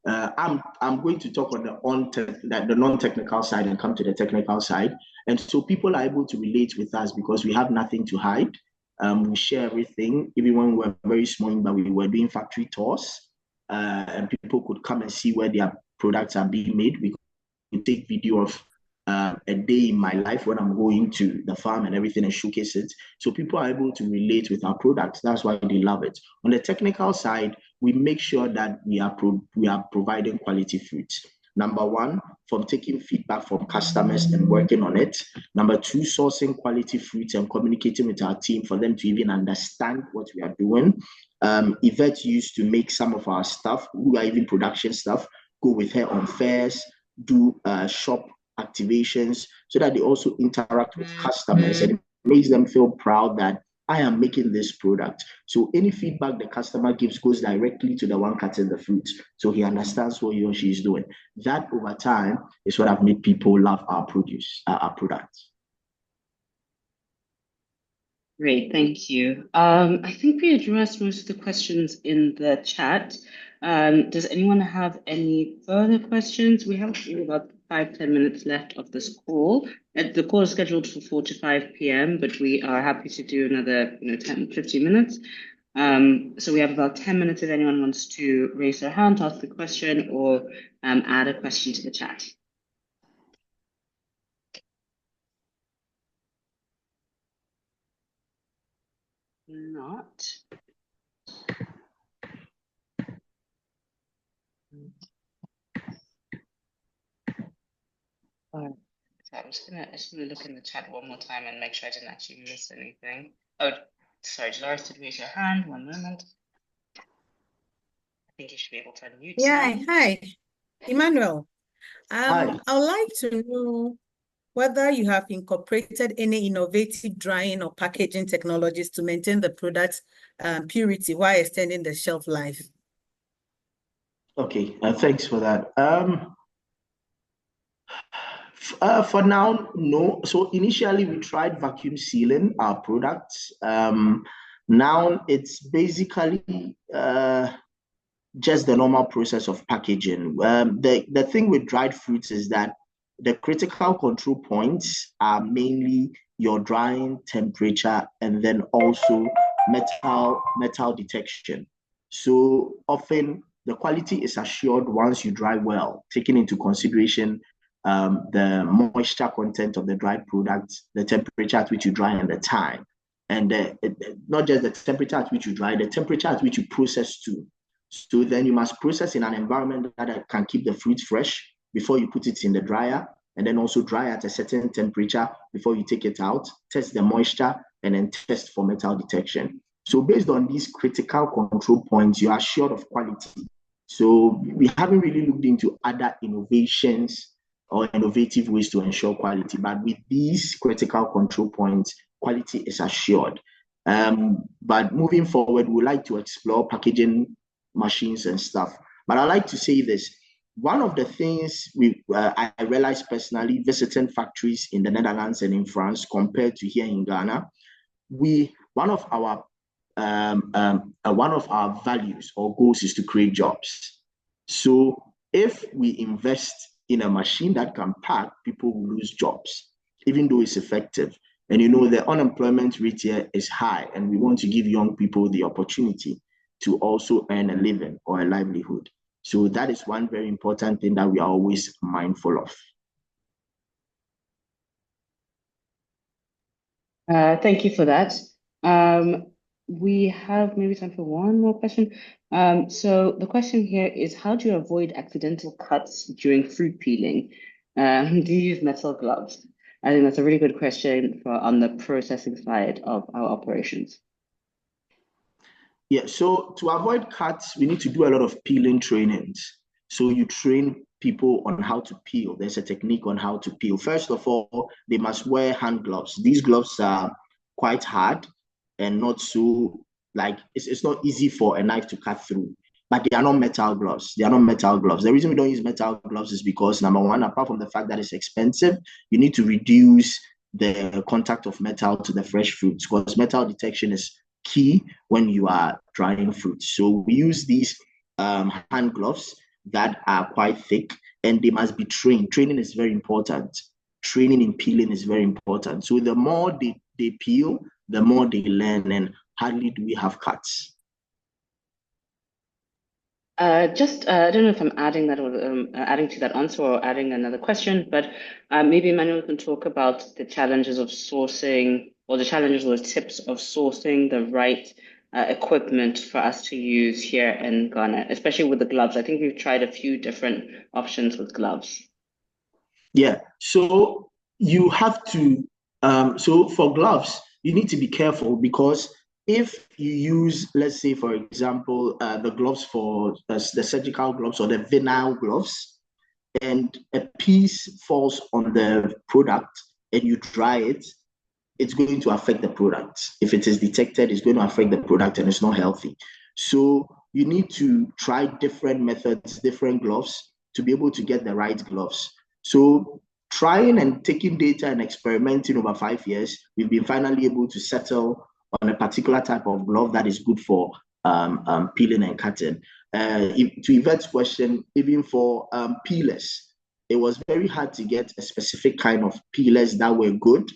I'm going to talk on the non-technical side and come to the technical side. And so people are able to relate with us because we have nothing to hide. We share everything. Even when we were very small, but we were doing factory tours, and people could come and see where their products are being made. We could take video of a day in my life when I'm going to the farm and everything and showcase it. So people are able to relate with our products. That's why they love it. On the technical side, we make sure that we are providing quality fruits. Number one, from taking feedback from customers and working on it. Number two, sourcing quality fruits and communicating with our team for them to even understand what we are doing. Yvette used to make some of our stuff, who are even production stuff, go with her on fairs, do shop activations so that they also interact with customers, and it makes them feel proud that I am making this product. So any feedback the customer gives goes directly to the one cutting the fruit, so he understands what he or she is doing. That over time is what have made people love our produce, our products. Great, thank you. I think we addressed most of the questions in the chat. Does anyone have any further questions? We have about 5-10 minutes left of this call. The call is scheduled for 4 to 5 p.m., but we are happy to do another 10-15 minutes. So we have about 10 minutes if anyone wants to raise their hand, ask a question, or add a question to the chat. Not. So I'm just gonna look in the chat one more time and make sure I didn't actually miss anything. Oh, sorry, Dolores did raise your hand. One moment. I think you should be able to unmute Yeah, now. hi, Emmanuel. Hi. I would like to know whether you have incorporated any innovative drying or packaging technologies to maintain the product's purity while extending the shelf life. Okay, thanks for that. For now, no. So initially we tried vacuum sealing our products. Now it's basically just the normal process of packaging. The thing with dried fruits is that the critical control points are mainly your drying temperature and then also metal detection. So often the quality is assured once you dry well, taking into consideration the moisture content of the dried product, the temperature at which you dry, and the time. And not just the temperature at which you dry, the temperature at which you process too. So then you must process in an environment that can keep the fruit fresh before you put it in the dryer, and then also dry at a certain temperature before you take it out, test the moisture, and then test for metal detection. So based on these critical control points, you are assured of quality. So we haven't really looked into other innovations or innovative ways to ensure quality, but with these critical control points, quality is assured. But moving forward, we like to explore packaging machines and stuff. But I like to say this. One of the things I realized personally visiting factories in the Netherlands and in France compared to here in Ghana, one of our values or goals is to create jobs. So if we invest in a machine that can pack, people will lose jobs, even though it's effective. And the unemployment rate here is high, and we want to give young people the opportunity to also earn a living or a livelihood. So that is one very important thing that we are always mindful of. Thank you for that. We have maybe time for one more question. So the question here is, how do you avoid accidental cuts during fruit peeling? Do you use metal gloves? I think that's a really good question on the processing side of our operations. Yeah, so to avoid cuts, we need to do a lot of peeling trainings. So you train people on how to peel. There's a technique on how to peel. First of all, they must wear hand gloves. These gloves are quite hard and not so, it's not easy for a knife to cut through. But they are not metal gloves. They are not metal gloves. The reason we don't use metal gloves is because, number one, apart from the fact that it's expensive, you need to reduce the contact of metal to the fresh fruits, because metal detection is key when you are drying fruits. So we use these hand gloves that are quite thick, and they must be trained. Training is very important. Training in peeling is very important. So the more they peel, the more they learn, and hardly do we have cuts. I don't know if I'm adding that or adding to that answer or adding another question, but maybe Emmanuel can talk about the challenges of sourcing, or the challenges or tips of sourcing the right equipment for us to use here in Ghana, especially with the gloves. I think we've tried a few different options with gloves. Yeah, so you have to, so for gloves, you need to be careful, because if you use, let's say, for example, the gloves for the surgical gloves or the vinyl gloves, and a piece falls on the product and you dry it, it's going to affect the product. If it is detected, it's going to affect the product, and it's not healthy. So you need to try different methods, different gloves, to be able to get the right gloves. So trying and taking data and experimenting over 5 years, we've been finally able to settle on a particular type of glove that is good for peeling and cutting. To Yvette's question, even for peelers, it was very hard to get a specific kind of peelers that were good,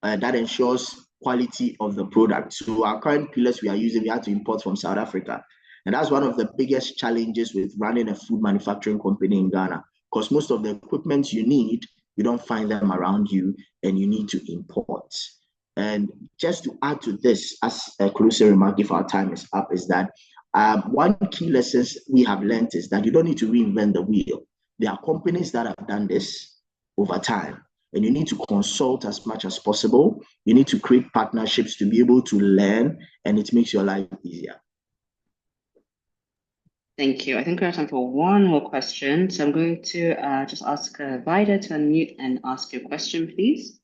that ensures quality of the product. So our current peelers we are using, we had to import from South Africa. And that's one of the biggest challenges with running a food manufacturing company in Ghana, because most of the equipment you need, you don't find them around you, and you need to import. And just to add to this, as a closer remark, if our time is up, is that one key lesson we have learned is that you don't need to reinvent the wheel. There are companies that have done this over time, and you need to consult as much as possible. You need to create partnerships to be able to learn, and it makes your life easier. Thank you. I think we have time for one more question. So I'm going to just ask Vida to unmute and ask your question, please.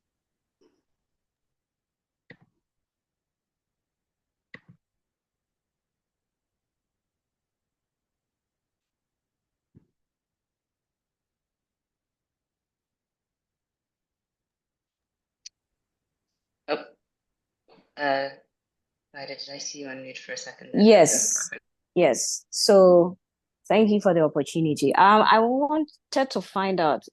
Oh, Vida, did I see you unmute for a second there? Yes, yes. So thank you for the opportunity. I wanted to find out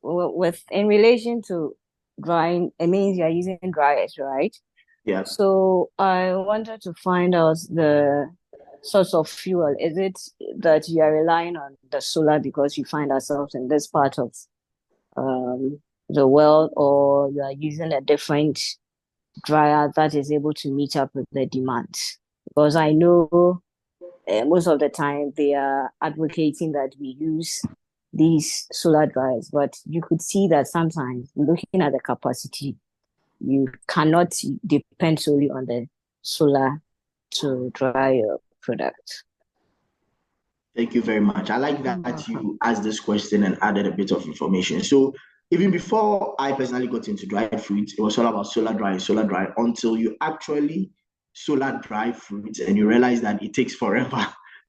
in relation to drying, it means you're using dryers, right? Yeah. So I wanted to find out the source of fuel? Is it that you are relying on the solar because you find ourselves in this part of the world, or you are using a different dryer that is able to meet up with the demand? Because I know most of the time they are advocating that we use these solar dryers, but you could see that sometimes looking at the capacity, you cannot depend solely on the solar to dry your product. Thank you very much. I like that you asked this question and added a bit of information. So even before I personally got into dried fruit, it was all about solar dry, until you actually solar dry fruits and you realize that it takes forever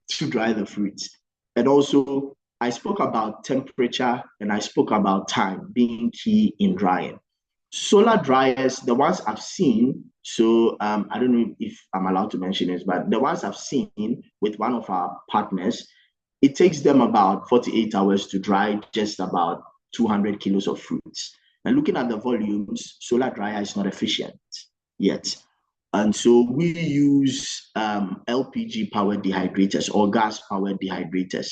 to dry the fruits. And also, I spoke about temperature and I spoke about time being key in drying. Solar dryers, the ones I've seen, so I don't know if I'm allowed to mention this, but the ones I've seen with one of our partners, it takes them about 48 hours to dry just about 200 kilos of fruits. And looking at the volumes, solar dryer is not efficient yet. And so we use LPG powered dehydrators or gas powered dehydrators.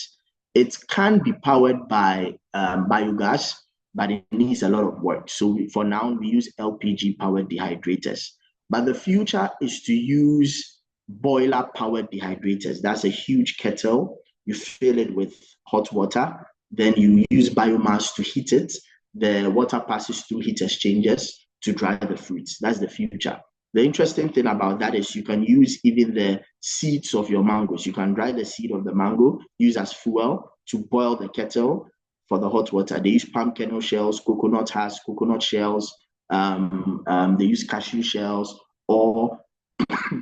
It can be powered by biogas, but it needs a lot of work. So for now, we use LPG powered dehydrators. But the future is to use boiler powered dehydrators. That's a huge kettle. You fill it with hot water, then you use biomass to heat it. The water passes through heat exchangers to dry the fruits. That's the future. The interesting thing about that is you can use even the seeds of your mangoes. You can dry the seed of the mango, use as fuel to boil the kettle for the hot water. They use palm kernel shells, coconut husks, coconut shells. They use cashew shells or,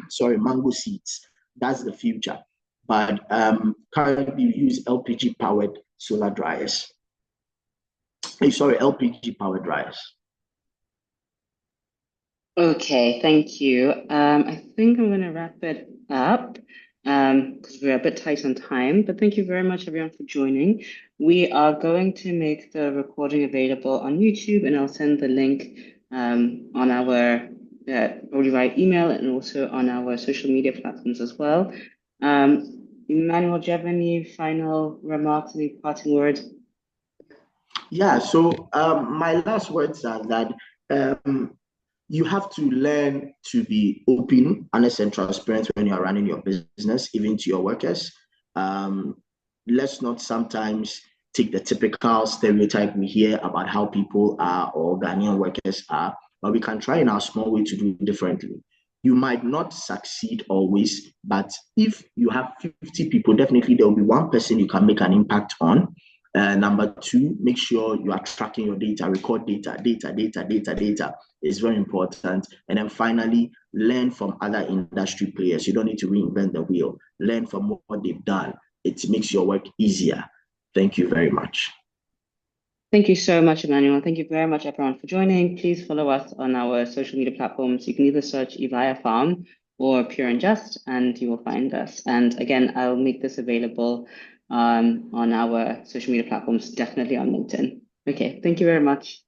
sorry, mango seeds. That's the future. But currently we use LPG powered solar dryers. Sorry, LPG powered dryers. Okay, thank you. I think I'm going to wrap it up because we're a bit tight on time, but thank you very much, everyone, for joining. We are going to make the recording available on YouTube, and I'll send the link on our probably via email and also on our social media platforms as well. Emmanuel, do you have any final remarks, any parting words? Yeah, so my last words are that you have to learn to be open, honest, and transparent when you're running your business, even to your workers. Let's not sometimes take the typical stereotype we hear about how people are or Ghanaian workers are, but we can try in our small way to do differently. You might not succeed always, but if you have 50 people, definitely there will be one person you can make an impact on. Number two, make sure you are tracking your data, record data. Data is very important. And then finally, learn from other industry players. You don't need to reinvent the wheel. Learn from what they've done. It makes your work easier. Thank you very much. Thank you so much, Emmanuel. Thank you very much, everyone, for joining. Please follow us on our social media platforms. You can either search Evia Farm or Pure and Just, and you will find us. And again, I'll make this available on our social media platforms, definitely on LinkedIn. Okay, thank you very much.